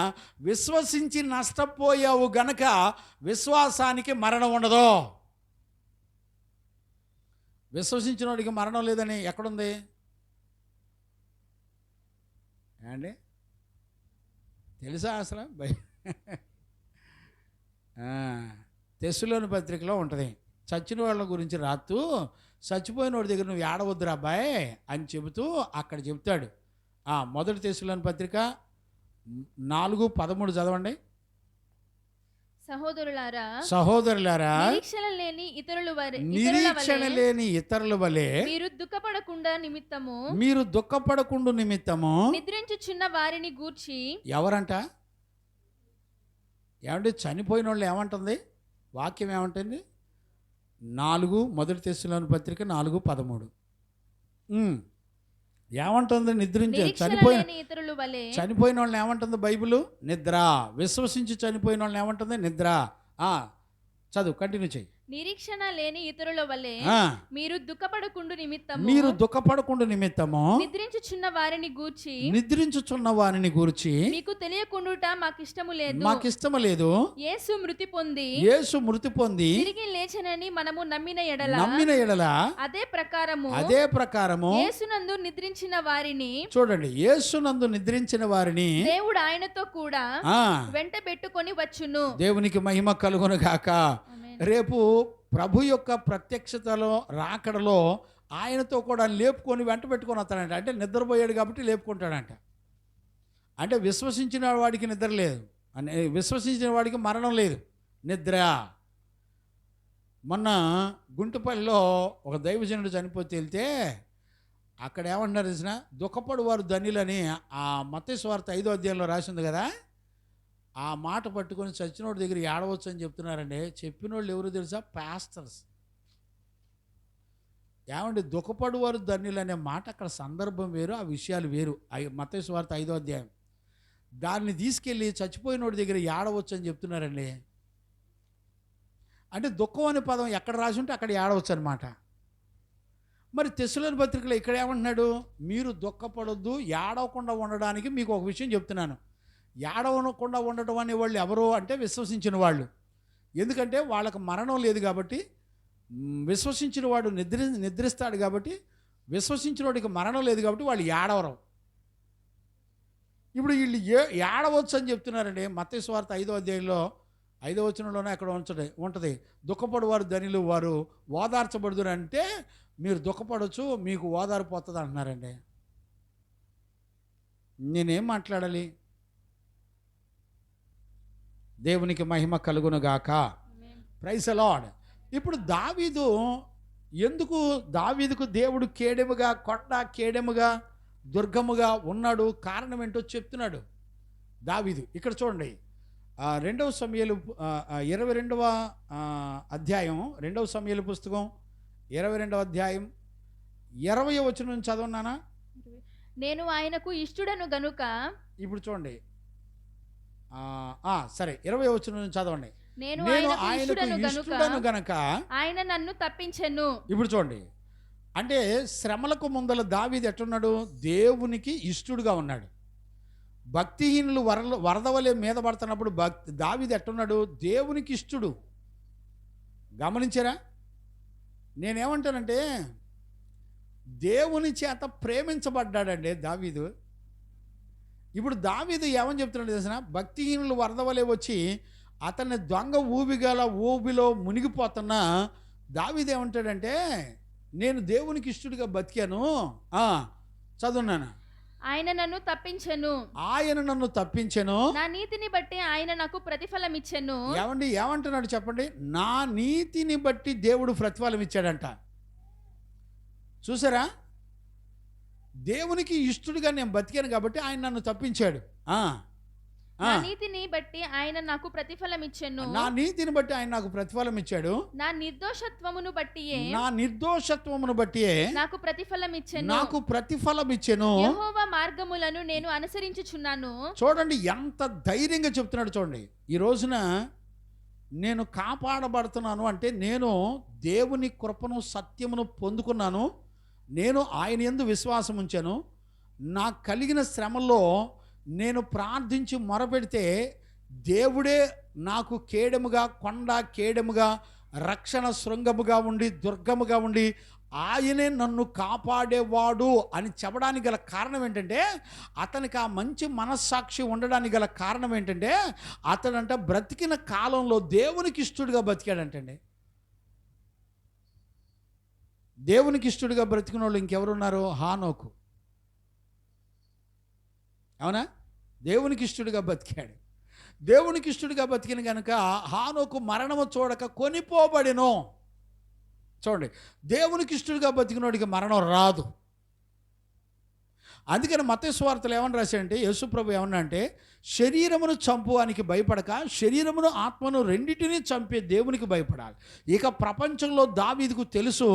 Speaker 3: విశ్వసించి నష్టపోయావు గనక విశ్వాసానికి మరణం ఉండదు. విశ్వసించిన వాడికి మరణం లేదని ఎక్కడుంది అండి? తెలుసా అసలు? తెస్సలోని పత్రికలో ఉంటుంది. చచ్చిన వాళ్ళ గురించి రాస్తూ చచ్చిపోయిన వాడి దగ్గర నువ్వు ఏడవద్దురా అబ్బాయి అని చెబుతూ అక్కడ చెప్తాడు. మొదటి తెస్సలోని పత్రిక 4:13 చదవండి.
Speaker 5: సహోదరులారా,
Speaker 3: నిరీక్షణ లేని ఇతరుల వలె
Speaker 5: మీరు
Speaker 3: దుఃఖపడకుండా నిమిత్తము
Speaker 5: నిద్రించుచున్న వారిని గూర్చి.
Speaker 3: ఎవరంట? ఏమంటే చనిపోయిన వాళ్ళు ఏమంటుంది వాక్యం? ఏమంటుంది? మొదటి తెస్సలోని పత్రిక 4:13 ఏమంటుంది? చనిపోయిన వాళ్ళని ఏమంటుంది బైబిల్? నిద్ర. విశ్వసించి చనిపోయిన వాళ్ళని ఏమంటుంది? నిద్ర. చదువు, కంటిన్యూ చెయ్యి.
Speaker 5: నిరీక్షణ లేని ఇతరుల వలె మీరు దుఃఖపడకుండు నిమిత్తము నిద్రించుచున్న వారిని గూర్చి మీకు తెలియకుండుట మాకిష్టము లేదు. యేసు మృతి పొంది తిరిగి లేచెనని మనము నమ్మిన ఎడల అదే ప్రకారము యేసునందు నిద్రించిన వారిని, చూడండి,
Speaker 3: యేసునందు నిద్రించిన వారిని
Speaker 5: దేవుడు ఆయనతో కూడా వెంట పెట్టుకొని వచ్చును.
Speaker 3: దేవునికి మహిమ కలుగును గాక. రేపు ప్రభు యొక్క ప్రత్యక్షతలో రాకడలో ఆయనతో కూడా లేపుకొని వెంట పెట్టుకొని వస్తాడంట. అంటే నిద్రపోయాడు కాబట్టి లేపుకుంటాడంట. అంటే విశ్వసించిన వాడికి నిద్ర లేదు, విశ్వసించిన వాడికి మరణం లేదు, నిద్ర. మొన్న గుంటుపల్లిలో ఒక దైవజనుడు చనిపోతే వెళ్తే అక్కడ ఏమంటారు తెలిసిన? దుఃఖపడు వారు ధన్యులని ఆ మత్తయి సువార్త 5వ అధ్యాయంలో రాసింది కదా. ఆ మాట పట్టుకొని చచ్చినోడి దగ్గర ఏడవచ్చు అని చెప్తున్నారండి. చెప్పిన వాళ్ళు ఎవరు తెలుసా? పాస్టర్స్. ఏమండి, దుఃఖపడు వారు ధన్యులు అనే మాట అక్కడ సందర్భం వేరు, ఆ విషయాలు వేరు. మత్తయి సువార్త 5వ అధ్యాయం. దాన్ని తీసుకెళ్ళి చచ్చిపోయినోడి దగ్గర ఏడవచ్చు అని చెప్తున్నారండి. అంటే దుఃఖం అనే పదం ఎక్కడ రాసి ఉంటే అక్కడ ఏడవచ్చు అనమాట. మరి తెస్సలోని పత్రికలో ఇక్కడ ఏమంటున్నాడు? మీరు దుఃఖపడొద్దు, ఏడవకుండా ఉండడానికి మీకు ఒక విషయం చెప్తున్నాను. ఏడవకుండా ఉండటం అనే వాళ్ళు ఎవరు అంటే విశ్వసించిన వాళ్ళు. ఎందుకంటే వాళ్ళకు మరణం లేదు కాబట్టి, విశ్వసించిన వాడు నిద్రిస్తాడు కాబట్టి, విశ్వసించిన వాడికి మరణం లేదు కాబట్టి వాళ్ళు ఏడవరు. ఇప్పుడు వీళ్ళు ఏడవచ్చు అని చెప్తున్నారండి. మత్తయి సువార్త 5వ అధ్యాయంలో 5వ వచనంలోనే అక్కడ ఉంటుంది. దుఃఖపడు వారు ధనిలు, వారు ఓదార్చబడుదురు. అంటే మీరు దుఃఖపడవచ్చు, మీకు ఓదారిపోతుంది అంటున్నారండి. నేనేం మాట్లాడాలి? దేవునికి మహిమ కలుగునుగాక. Praise the lord. ఇప్పుడు దావీదుకు దేవుడు కేడెముగా, కొండ కేడెముగా, దుర్గముగా ఉన్నాడు. కారణం ఏంటో చెప్తున్నాడు దావీదు. ఇక్కడ చూడండి, 2వ సమూయేలు 22వ అధ్యాయం, 2వ సమూయేలు పుస్తకం 22వ అధ్యాయం 20వ వచనం నుంచి చదవన్నానా?
Speaker 5: నేను ఆయనకు ఇష్టుడను గనుక. ఇప్పుడు
Speaker 3: చూడండి, సరే 20వ వచనం నుంచి చదవండి.
Speaker 5: నేను ఆయనకు ఇష్టుడను గనుక ఆయన నన్ను తప్పించెను.
Speaker 3: ఇప్పుడు చూడండి, అంటే శ్రమలకు ముందల దావీదు ఎట్టున్నాడు? దేవునికి ఇష్టుడుగా ఉన్నాడు. భక్తిహీనులు వరద వలె మీద పడుతున్నప్పుడు దావీదు ఎట్టున్నాడు? దేవునికి ఇష్టుడు. గమనించారా? నేనేమంటానంటే దేవుని చేత ప్రేమించబడ్డాడండి దావీదు. ఇప్పుడు దావీదు ఏమని చెప్తున్నాడు తెలిసిన? భక్తిహీనులు వరద వలె వచ్చి అతన్ని దొంగ ఊబిలో మునిగిపోతున్నా దావీదు ఏమంటాడంటే, నేను దేవునికి ఇష్టడుగా బతికాను. చదువున్నాను.
Speaker 5: ఆయన నన్ను
Speaker 3: తప్పించెను,
Speaker 5: నా నీతిని బట్టి ఆయన నాకు ప్రతిఫలం ఇచ్చెను.
Speaker 3: ఏమంటున్నాడు చెప్పండి? నా నీతిని బట్టి దేవుడు ప్రతిఫలం ఇచ్చాడంట. చూసారా? దేవునికి ఇష్టడుగా నేను బతికాను కాబట్టి ఆయన నన్ను తప్పించాడు.
Speaker 5: నా నీతిని బట్టి ఆయన నాకు ప్రతిఫలం ఇచ్చెను.
Speaker 3: నా నీతిని బట్టి ఆయన నాకు ప్రతిఫలం ఇచ్చాడు.
Speaker 5: నా నిర్దోషత్వమును
Speaker 3: బట్టి
Speaker 5: నాకు ప్రతిఫలం
Speaker 3: ఇచ్చెను.
Speaker 5: యెహోవా మార్గములను నేను అనుసరించుచున్నాను.
Speaker 3: చూడండి ఎంత ధైర్యంగా చెప్తున్నాడు. చూడండి, ఈ రోజున నేను కాపాడబడుతున్నాను అంటే నేను దేవుని కృపను సత్యమును పొందుకున్నాను, నేను ఆయన యందు విశ్వాసం ఉంచాను. నాకు కలిగిన శ్రమలో నేను ప్రార్థించి మొరపెడితే దేవుడే నాకు కేడముగా, కొండ కేడముగా, రక్షణ శృంగముగా ఉండి, దుర్గముగా ఉండి ఆయనే నన్ను కాపాడేవాడు అని చెప్పడానికి గల కారణం ఏంటంటే, అతనికి ఆ మంచి మనస్సాక్షి ఉండడానికి గల కారణం ఏంటంటే, అతడంట బ్రతికిన కాలంలో దేవునికి ఇష్టడుగా బతికాడంటండి. దేవునికి ఇష్టడుగా బ్రతికిన వాళ్ళు ఇంకెవరున్నారు? హానోకు. అవునా? దేవునికి ఇష్టడుగా బతికాడు. దేవునికి ఇష్టడుగా బతికిన కనుక హానోకు మరణము చూడక కొనిపోబడెను. చూడండి, దేవునికి ఇష్టడుగా బతికినోడికి మరణం రాదు. అందుకని మత్తయి సువార్తలో ఏమని రాశాడంటే, యేసుప్రభు ఏమన్నా అంటే, శరీరమును చంపువానికి భయపడక శరీరమును ఆత్మను రెండింటినీ చంపే దేవునికి భయపడాలి. ఇక ప్రపంచంలో దావీదుకు తెలుసు,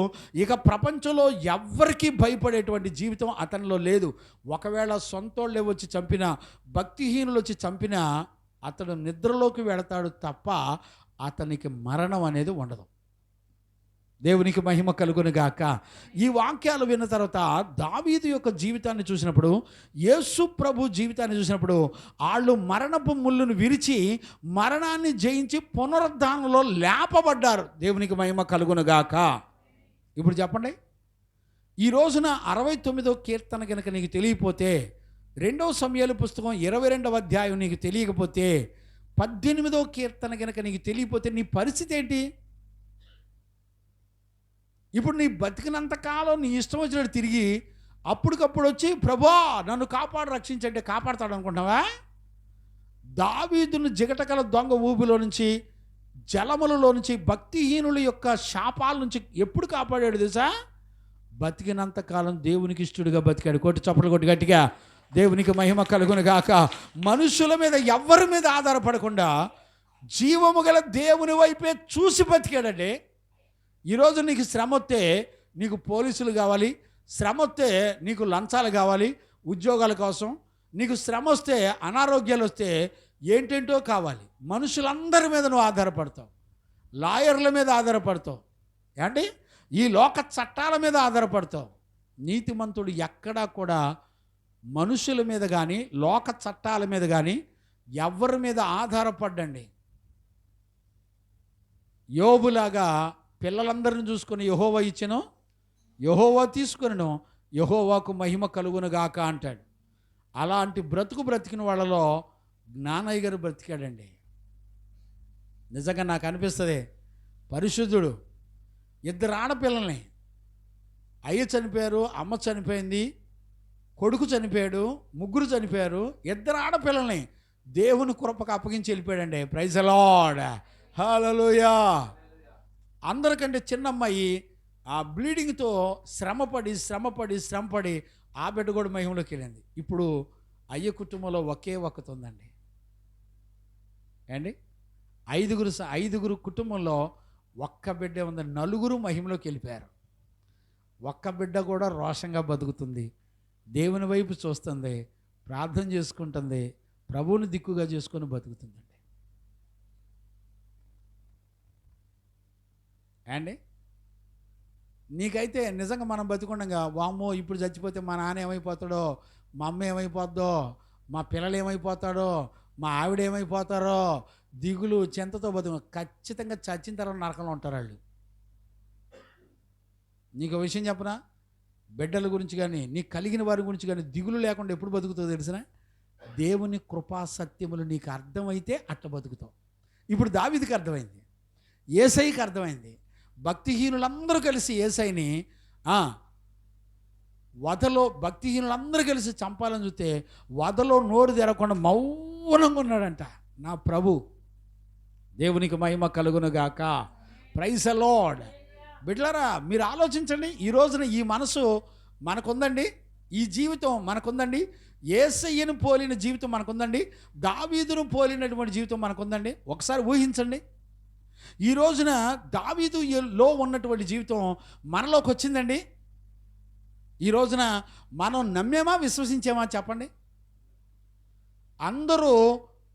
Speaker 3: ఇక ప్రపంచంలో ఎవ్వరికీ భయపడేటువంటి జీవితం అతనిలో లేదు. ఒకవేళ సొంతోళ్ళే వచ్చి చంపినా, భక్తిహీనులు వచ్చి చంపినా అతడు నిద్రలోకి వెళతాడు తప్ప అతనికి మరణం అనేది ఉండదు. దేవునికి మహిమ కలుగును గాక. ఈ వాక్యాలు విన్న తర్వాత దావీదు యొక్క జీవితాన్ని చూసినప్పుడు, యేసు ప్రభు జీవితాన్ని చూసినప్పుడు, వాళ్ళు మరణపు ముళ్ళును విరిచి మరణాన్ని జయించి పునరుద్ధానంలో లేపబడ్డారు. దేవునికి మహిమ కలుగును గాక. ఇప్పుడు చెప్పండి, ఈ రోజున 69వ కీర్తన కనుక నీకు తెలియకపోతే, 2వ సమూయేలు పుస్తకం 22వ అధ్యాయం నీకు తెలియకపోతే, 18వ కీర్తన కనుక నీకు తెలియకపోతే నీ పరిస్థితి ఏంటి? ఇప్పుడు నీ బతికినంతకాలం నీ ఇష్టం వచ్చినట్టు తిరిగి అప్పటికప్పుడు వచ్చి ప్రభువా నన్ను కాపాడు రక్షించంటే కాపాడతాడు అనుకుంటున్నావా? దావీదును జిగటకల దొంగ ఊబిలో నుంచి, జలములలో నుంచి, భక్తిహీనుల యొక్క శాపాల నుంచి ఎప్పుడు కాపాడాడు తెలుసా? బతికినంతకాలం దేవునికి ఇష్టడుగా బతికాడు. కొట్టి చప్పట్లు కొట్టి గట్టిగా దేవునికి మహిమ కలుగును గాక. మనుషుల మీద ఎవ్వరి మీద ఆధారపడకుండా జీవము గల దేవుని వైపే చూసి బతికాడండి. ఈరోజు నీకు శ్రమ వస్తే నీకు పోలీసులు కావాలి, శ్రమ వస్తే నీకు లంచాలు కావాలి ఉద్యోగాల కోసం, నీకు శ్రమ వస్తే అనారోగ్యాలు వస్తే ఏంటేంటో కావాలి. మనుషులందరి మీద నువ్వు ఆధారపడతావు, లాయర్ల మీద ఆధారపడతావు, ఏంటి ఈ లోక చట్టాల మీద ఆధారపడతావు. నీతిమంతుడు ఎక్కడా కూడా మనుషుల మీద కానీ లోక చట్టాల మీద కానీ ఎవరి మీద ఆధారపడ్డండి. యోబులాగా పిల్లలందరిని చూసుకొని యెహోవా ఇచ్చెను, యెహోవా తీసుకొనెను, యెహోవాకు మహిమ కలుగును గాక అంటాడు. అలాంటి బ్రతికిన వాళ్ళలో జ్ఞానయ్య గారు బ్రతికాడండి. నిజంగా నాకు అనిపిస్తుంది, పరిశుద్ధుడు. 2 ఆడపిల్లల్ని, అయ్య చనిపోయారు, అమ్మ చనిపోయింది, కొడుకు చనిపోయాడు, 3 చనిపోయారు. 2 ఆడపిల్లల్ని దేవుని కృపకు అప్పగించి వెళ్ళిపోయాడండి. ప్రైజ్ ది లార్డ్, హల్లెలూయా. అందరికంటే చిన్నమ్మాయి ఆ బ్లీడింగ్తో శ్రమపడి ఆ బిడ్డ కూడా మహిమలోకి వెళ్ళింది. ఇప్పుడు అయ్య కుటుంబంలో ఒకే ఒక్కటి ఉందండి. ఏండి, 5గురు కుటుంబంలో ఒక్క బిడ్డే ఉంది. 4 మహిమలోకి వెళ్ళిపోయారు. ఒక్క బిడ్డ కూడా రోషంగా బతుకుతుంది, దేవుని వైపు చూస్తుంది, ప్రార్థన చేసుకుంటుంది, ప్రభువుని దిక్కుగా చేసుకొని బతుకుతుందండి. అండి, నీకైతే నిజంగా మనం బతుకుండగా వామ్మో ఇప్పుడు చచ్చిపోతే మా నాన్న ఏమైపోతాడో, మా అమ్మ ఏమైపోద్దో, మా పిల్లలు ఏమైపోతాడో, మా ఆవిడ ఏమైపోతారో దిగులు చింతతో బతుకు. ఖచ్చితంగా చచ్చిన తర్వాత నరకంలో ఉంటారు వాళ్ళు. నీకు విషయం చెప్పనా, బిడ్డల గురించి కానీ నీకు కలిగిన వారి గురించి కానీ దిగులు లేకుండా ఎప్పుడు బతుకుతావు తెలిసిన? దేవుని కృపా సత్యములు నీకు అర్థమైతే అట్ట బతుకుతావు. ఇప్పుడు దావీదుకి అర్థమైంది, యేసయ్యకి అర్థమైంది. భక్తిహీనులందరూ కలిసి యేసయ్యని భక్తిహీనులందరూ కలిసి చంపాలని చూస్తే వదలో నోరు తెరకుండా మౌనంగా ఉన్నాడంట నా ప్రభు. దేవునికి మహిమ కలుగును గాక. Praise the Lord. బిడ్డలారా, మీరు ఆలోచించండి, ఈ రోజున ఈ మనసు మనకుందండి. ఈ జీవితం మనకుందండి. యేసయ్యను పోలిన జీవితం మనకుందండి. దావీదును పోలినటువంటి జీవితం మనకుందండి. ఒకసారి ఊహించండి, ఈ రోజున దావీదులో ఉన్నటువంటి జీవితం మనలోకి వచ్చిందండి. ఈ రోజున మనం నమ్మేమా విశ్వసించామా చెప్పండి. అందరూ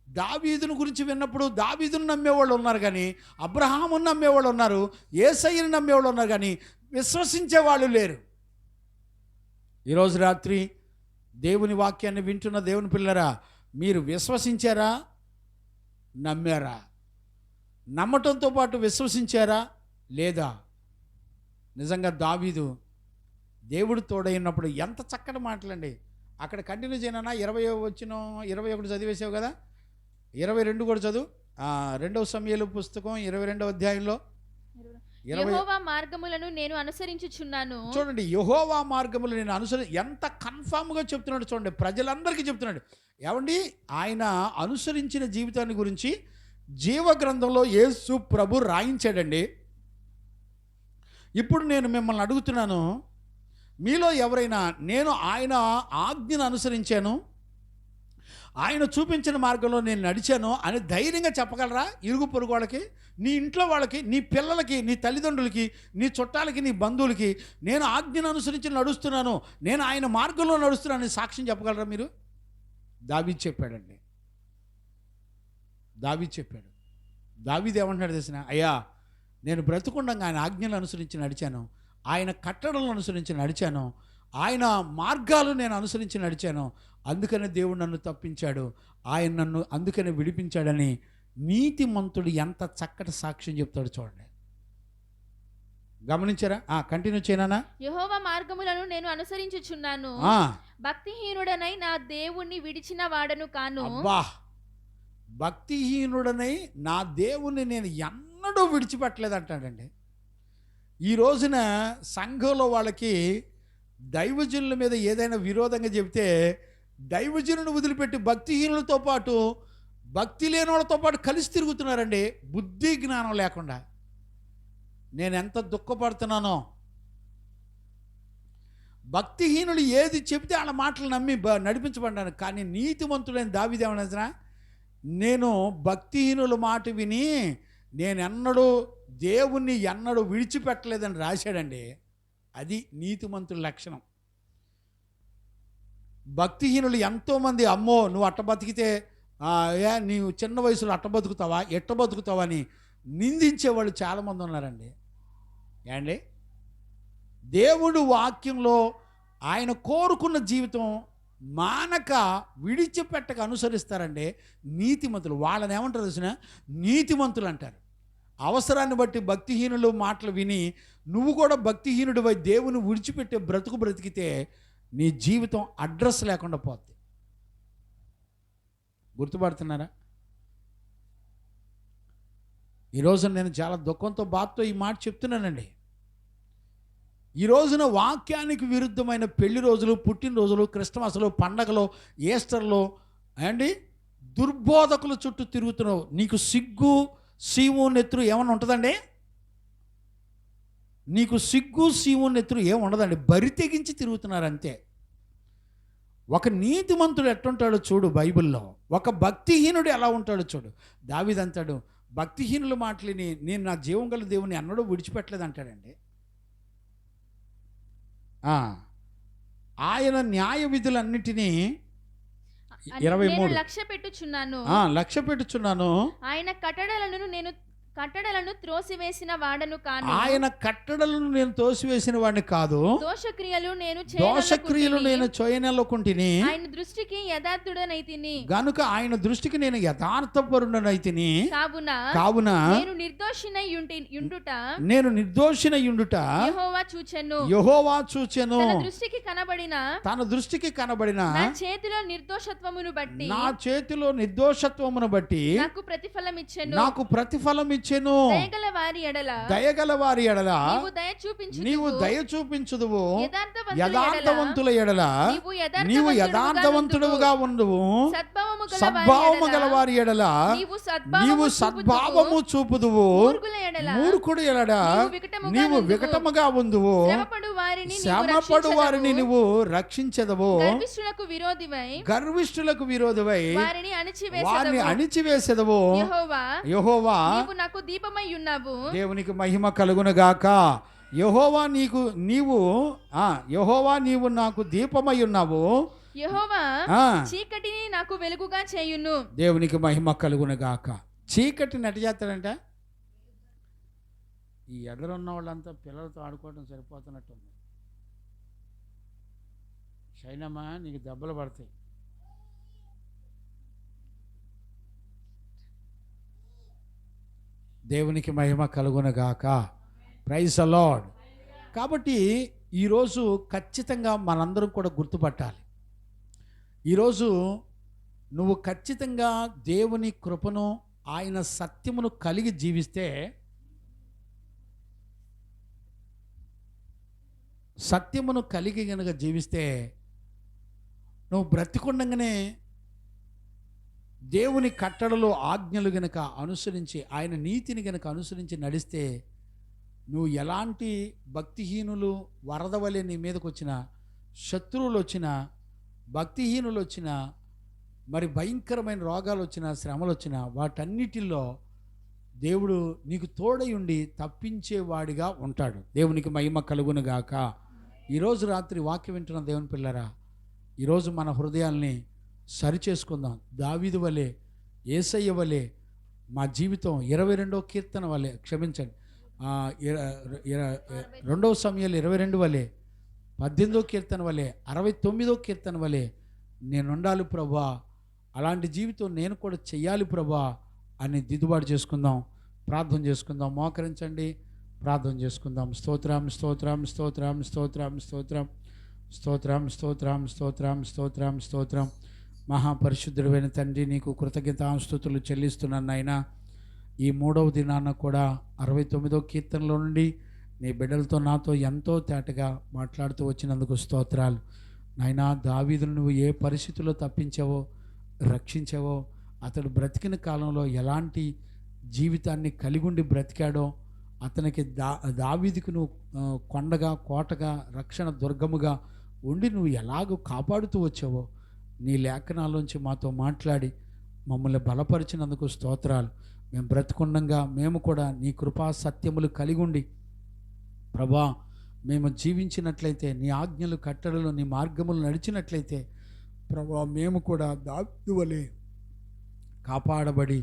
Speaker 3: దావీదును గురించి విన్నప్పుడు దావీదును నమ్మేవాళ్ళు ఉన్నారు, కానీ అబ్రహామును నమ్మేవాళ్ళు ఉన్నారు, యేసయ్యను నమ్మేవాళ్ళు ఉన్నారు, కానీ విశ్వసించే వాళ్ళు లేరు. ఈరోజు రాత్రి దేవుని వాక్యాన్ని వింటున్న దేవుని పిల్లరా, మీరు విశ్వసించారా, నమ్మారా? నమ్మటంతో పాటు విశ్వసించారా లేదా? నిజంగా దావీదు దేవుడు తోడైనప్పుడు ఎంత చక్కటి మాటలండి. అక్కడ కంటిన్యూ చేయనా? 21 చదివేసావు కదా, 22 కూడా చదువు. 2 సమూయేలు పుస్తకం 22వ అధ్యాయంలో
Speaker 5: యెహోవా మార్గములను నేను అనుసరించుచున్నాను.
Speaker 3: చూడండి, యెహోవా మార్గములు నేను ఎంత కన్ఫామ్గా చెప్తున్నాడు చూడండి, ప్రజలందరికీ చెప్తున్నాడు. ఏమండి, ఆయన అనుసరించిన జీవితాన్ని గురించి జీవ గ్రంథంలో యేసు ప్రభు రాయించాడండి. ఇప్పుడు నేను మిమ్మల్ని అడుగుతున్నాను, మీలో ఎవరైనా నేను ఆయన ఆజ్ఞను అనుసరించాను, ఆయన చూపించిన మార్గంలో నేను నడిచాను అని ధైర్యంగా చెప్పగలరా? ఇరుగు పొరుగు వాళ్ళకి, నీ ఇంట్లో వాళ్ళకి, నీ పిల్లలకి, నీ తల్లిదండ్రులకి, నీ చుట్టాలకి, నీ బంధువులకి, నేను ఆజ్ఞను అనుసరించి నడుస్తున్నాను, నేను ఆయన మార్గంలో నడుస్తున్నానని సాక్ష్యం చెప్పగలరా మీరు? దావీదు చెప్పాడండి. దావీదు చెప్పాడు. దావీదు ఏమంటున్నాడు తెలిసిన? అయ్యా, నేను బ్రతుకుండగా ఆయన ఆజ్ఞలు అనుసరించి నడిచాను, ఆయన కట్టడలను అనుసరించి నడిచాను, ఆయన మార్గాలు నేను అనుసరించి నడిచాను, అందుకనే దేవుడు నన్ను తప్పించాడు, ఆయన నన్ను అందుకనే విడిపించాడని నీతిమంతుడు ఎంత చక్కటి సాక్ష్యం చెప్తాడు చూడండి. గమనించారా? కంటిన్యూ చేయనా?
Speaker 5: యెహోవా మార్గములను నేను అనుసరించుచున్నాను, భక్తిహీనుడనై నా దేవుణ్ణి విడిచిన వాడను కాను.
Speaker 3: అబ్బా, భక్తిహీనుడనై నా దేవుణ్ణి నేను ఎన్నడూ విడిచిపెట్టలేదు అంటాడండి. ఈ రోజున సంఘంలో వాళ్ళకి దైవజనుల మీద ఏదైనా విరోధంగా చెబితే దైవజనుని వదిలిపెట్టి భక్తిహీనులతో పాటు భక్తి లేని వాళ్ళతో పాటు కలిసి తిరుగుతున్నారండి, బుద్ధి జ్ఞానం లేకుండా. నేను ఎంత దుఃఖపడుతున్నానో. భక్తిహీనులు ఏది చెబితే వాళ్ళ మాటలు నమ్మి నడిపించబడ్డాను. కానీ నీతిమంతుడైన దావీదు ఏమన్నా, నేను భక్తిహీనుల మాట విని నేనెన్నడూ దేవుణ్ణి ఎన్నడూ విడిచిపెట్టలేదని రాశాడండి. అది నీతిమంతుల లక్షణం. భక్తిహీనులు ఎంతోమంది, అమ్మో నువ్వు అట్ట బతికితే నీవు చిన్న వయసులో అట్ట బతుకుతావా, ఎట్ట బతుకుతావా అని నిందించేవాళ్ళు చాలామంది ఉన్నారండి. ఏండి, దేవుడు వాక్యంలో ఆయన కోరుకున్న జీవితం మానక విడిచిపెట్టక అనుసరిస్తారండి నీతిమంతులు. వాళ్ళని ఏమంటారు తెలిసిన? నీతిమంతులు అంటారు. అవసరాన్ని బట్టి భక్తిహీనులు మాటలు విని నువ్వు కూడా భక్తిహీనుడివై దేవుని విడిచిపెట్టే బ్రతికితే నీ జీవితం అడ్రస్ లేకుండా పోద్ది. గుర్తుపడుతున్నారా? ఈరోజు నేను చాలా దుఃఖంతో బాధతో ఈ మాట చెప్తున్నానండి. ఈ రోజున వాక్యానికి విరుద్ధమైన పెళ్లి రోజులు, పుట్టినరోజులు, క్రిస్మస్లు, పండగలు, ఈస్టర్లు అండి దుర్బోధకుల చుట్టూ తిరుగుతున్నావు. నీకు సిగ్గు, సీము, నెత్తురు ఏమన్నా ఉంటుందండి? నీకు సిగ్గు, సీము, నెత్తురు ఏముండదండి. బరి తెగించి తిరుగుతున్నారు అంతే. ఒక నీతిమంతుడు ఎట్టుంటాడో చూడు బైబిల్లో, ఒక భక్తిహీనుడు ఎలా ఉంటాడో చూడు. దావీదు అంటాడు, భక్తిహీనుల మాటలని నేను నా జీవం గల దేవుని అన్నడూ విడిచిపెట్టలేదు అంటాడండి. ఆయన న్యాయ విధులన్నిటినీ 23 లక్ష్య పెట్టుచున్నాను.
Speaker 5: ఆయన కట్టడలను త్రోసివేసిన వాడను కాను.
Speaker 3: ఆయన కట్టడలను నేను తోసివేసిన వాడిని కాదు.
Speaker 5: దోషక్రియలు
Speaker 3: నేను చేయనల్లుకుంటుని.
Speaker 5: ఆయన దృష్టికి యథార్థుడనైతిని
Speaker 3: గనుక ఆయన దృష్టికి నేను యథార్థపరుడనైతిని. కావున
Speaker 5: నేను నిర్దోషినై ఉండుట
Speaker 3: యెహోవా చూచెను.
Speaker 5: తన దృష్టికి కనబడిన నా చేతిలో నిర్దోషత్వమును బట్టి నాకు ప్రతిఫలం ఇచ్చెను. దయగల వారి ఎడల నీవు దయ చూపించుదువు. యథార్థవంతుల ఎడల నీవు యథార్థవంతుడుగా ఉండువు. సద్భావము గల వారి ఎడల నీవు సద్భావము చూపుదువు. మూర్ఖుడు ఎడల నీవు వికటముగా ఉండువు.
Speaker 3: వారిని నువ్వు రక్షించదవో,
Speaker 5: గర్విష్ఠులకు
Speaker 3: విరోధివై
Speaker 5: వారిని
Speaker 3: అణిచివేసెదవో. యెహోవా
Speaker 5: నీవు నాకు దీపమై ఉన్నావు.
Speaker 3: దేవునికి మహిమ కలుగును గాక. యెహోవా నీవు నాకు దీపమై ఉన్నావు.
Speaker 5: యెహోవా చీకటిని నాకు వెలుగుగా చేయును.
Speaker 3: దేవునికి మహిమ కలుగును గాక. చీకటిని ఎట్ట చేస్తాడంట? ఈ ఎదరున్న వాళ్ళంతా పిల్లలతో ఆడుకోవడం సరిపోతున్నట్టుంది. శైనమ్మా, నీకు దెబ్బలు పడతాయి. దేవునికి మహిమ కలుగును గాక. Praise the Lord. కాబట్టి ఈరోజు ఖచ్చితంగా మనందరం కూడా గుర్తుపట్టాలి. ఈరోజు నువ్వు ఖచ్చితంగా దేవుని కృపను, ఆయన సత్యమును కలిగి జీవిస్తే, సత్యమును కలిగి గనుక జీవిస్తే, నువ్వు బ్రతికుండగానే దేవుని కట్టడలు, ఆజ్ఞలు గనుక అనుసరించి, ఆయన నీతిని గనుక అనుసరించి నడిస్తే, నువ్వు ఎలాంటి భక్తిహీనులు వరద వలె నీ మీదకి వచ్చినా, శత్రువులు వచ్చినా, భక్తిహీనులు వచ్చినా, మరి భయంకరమైన రోగాలు వచ్చినా, శ్రమలు వచ్చినా, వాటన్నిటిల్లో దేవుడు నీకు తోడై ఉండి తప్పించేవాడిగా ఉంటాడు. దేవునికి మహిమ కలుగును గాక. ఈరోజు రాత్రి వాక్యం వింటున్న దేవుని పిల్లరా, ఈరోజు మన హృదయాల్ని సరిచేసుకుందాం. దావీదు వలె, యేసయ్య వలె మా జీవితం 22వ కీర్తన వలె, క్షమించండి, 2వ సమయాలు 22 వలె, 18వ కీర్తన వలె, 69వ కీర్తన వలె నేను ఉండాలి ప్రభా, అలాంటి జీవితం నేను కూడా చెయ్యాలి ప్రభా అని దిద్దుబాటు చేసుకుందాం. ప్రార్థన చేసుకుందాం. మోకరించండి, ప్రార్థన చేసుకుందాం. స్తోత్రం స్తోత్రం స్తోత్రం స్తోత్రం స్తోత్రం స్తోత్రం స్తోత్రం స్తోత్రం స్తోత్రం స్తోత్రం. మహాపరిశుద్ధుడైన తండ్రి, నీకు కృతజ్ఞతాస్తుతులు చెల్లిస్తున్నాను నాయనా. ఈ 3వ దినాన కూడా 69వ కీర్తనలో నుండి నీ బిడ్డలతో నాతో ఎంతో తేటగా మాట్లాడుతూ వచ్చినందుకు స్తోత్రాలు నాయనా. దావీదును నువ్వు ఏ పరిస్థితుల్లో తప్పించావో, రక్షించావో, అతడు బ్రతికిన కాలంలో ఎలాంటి జీవితాన్ని కలిగుండి బ్రతికాడో, అతనికి దావీదుకు నువ్వు కొండగా, కోటగా, రక్షణ దుర్గముగా ఉండి నువ్వు ఎలాగో కాపాడుతూ వచ్చావో, నీ లేఖనాల్లోంచి మాతో మాట్లాడి మమ్మల్ని బలపరిచినందుకు స్తోత్రాలు. మేము బ్రతికుండంగా మేము కూడా నీ కృపా సత్యములు కలిగి ఉండి ప్రభా, మేము జీవించినట్లయితే, నీ ఆజ్ఞలు, కట్టడలు, నీ మార్గములు నడిచినట్లయితే ప్రభా, మేము కూడా దావీదు వలె కాపాడబడి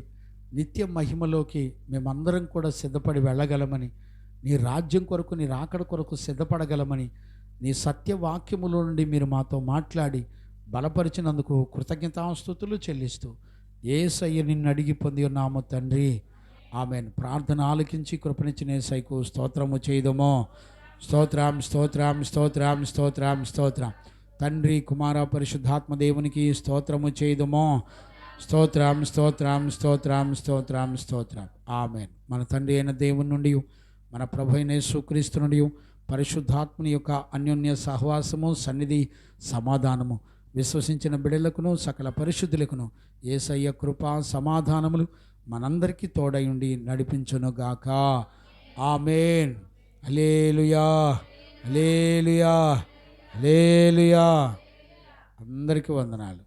Speaker 3: నిత్య మహిమలోకి మేమందరం కూడా సిద్ధపడి వెళ్ళగలమని, నీ రాజ్యం కొరకు, నీ రాకడ కొరకు సిద్ధపడగలమని, నీ సత్యవాక్యములో నుండి మీరు మాతో మాట్లాడి బలపరిచినందుకు కృతజ్ఞతాస్తుతులు చెల్లిస్తూ యేసయ్య నిన్ను అడిగి పొంది ఉన్నాము తండ్రి, ఆమెన్. ప్రార్థన ఆలకించి కృపనిచ్చిన యేసయ్యకు స్తోత్రము చేయదమో. స్తోత్రం స్తోత్రం స్తోత్రం స్తోత్రం స్తోత్రం. తండ్రి, కుమార, పరిశుద్ధాత్మ దేవునికి స్తోత్రము చేయదమో. స్తోత్రం స్తోత్రం స్తోత్రం స్తోత్రం స్తోత్రం. ఆమెన్. మన తండ్రి అయిన దేవుని నుండి, మన ప్రభు అయిన యేసుక్రీస్తు నుండి, పరిశుద్ధాత్మని యొక్క అన్యోన్య సహవాసము, సన్నిధి, సమాధానము విశ్వసించిన బిడ్డలకును సకల పరిశుద్ధులకును యేసయ్య కృపా సమాధానములు మనందరికీ తోడై ఉండి నడిపించునుగాక. ఆమెన్. హల్లెలూయా, హల్లెలూయా, హల్లెలూయా. అందరికీ వందనాలు.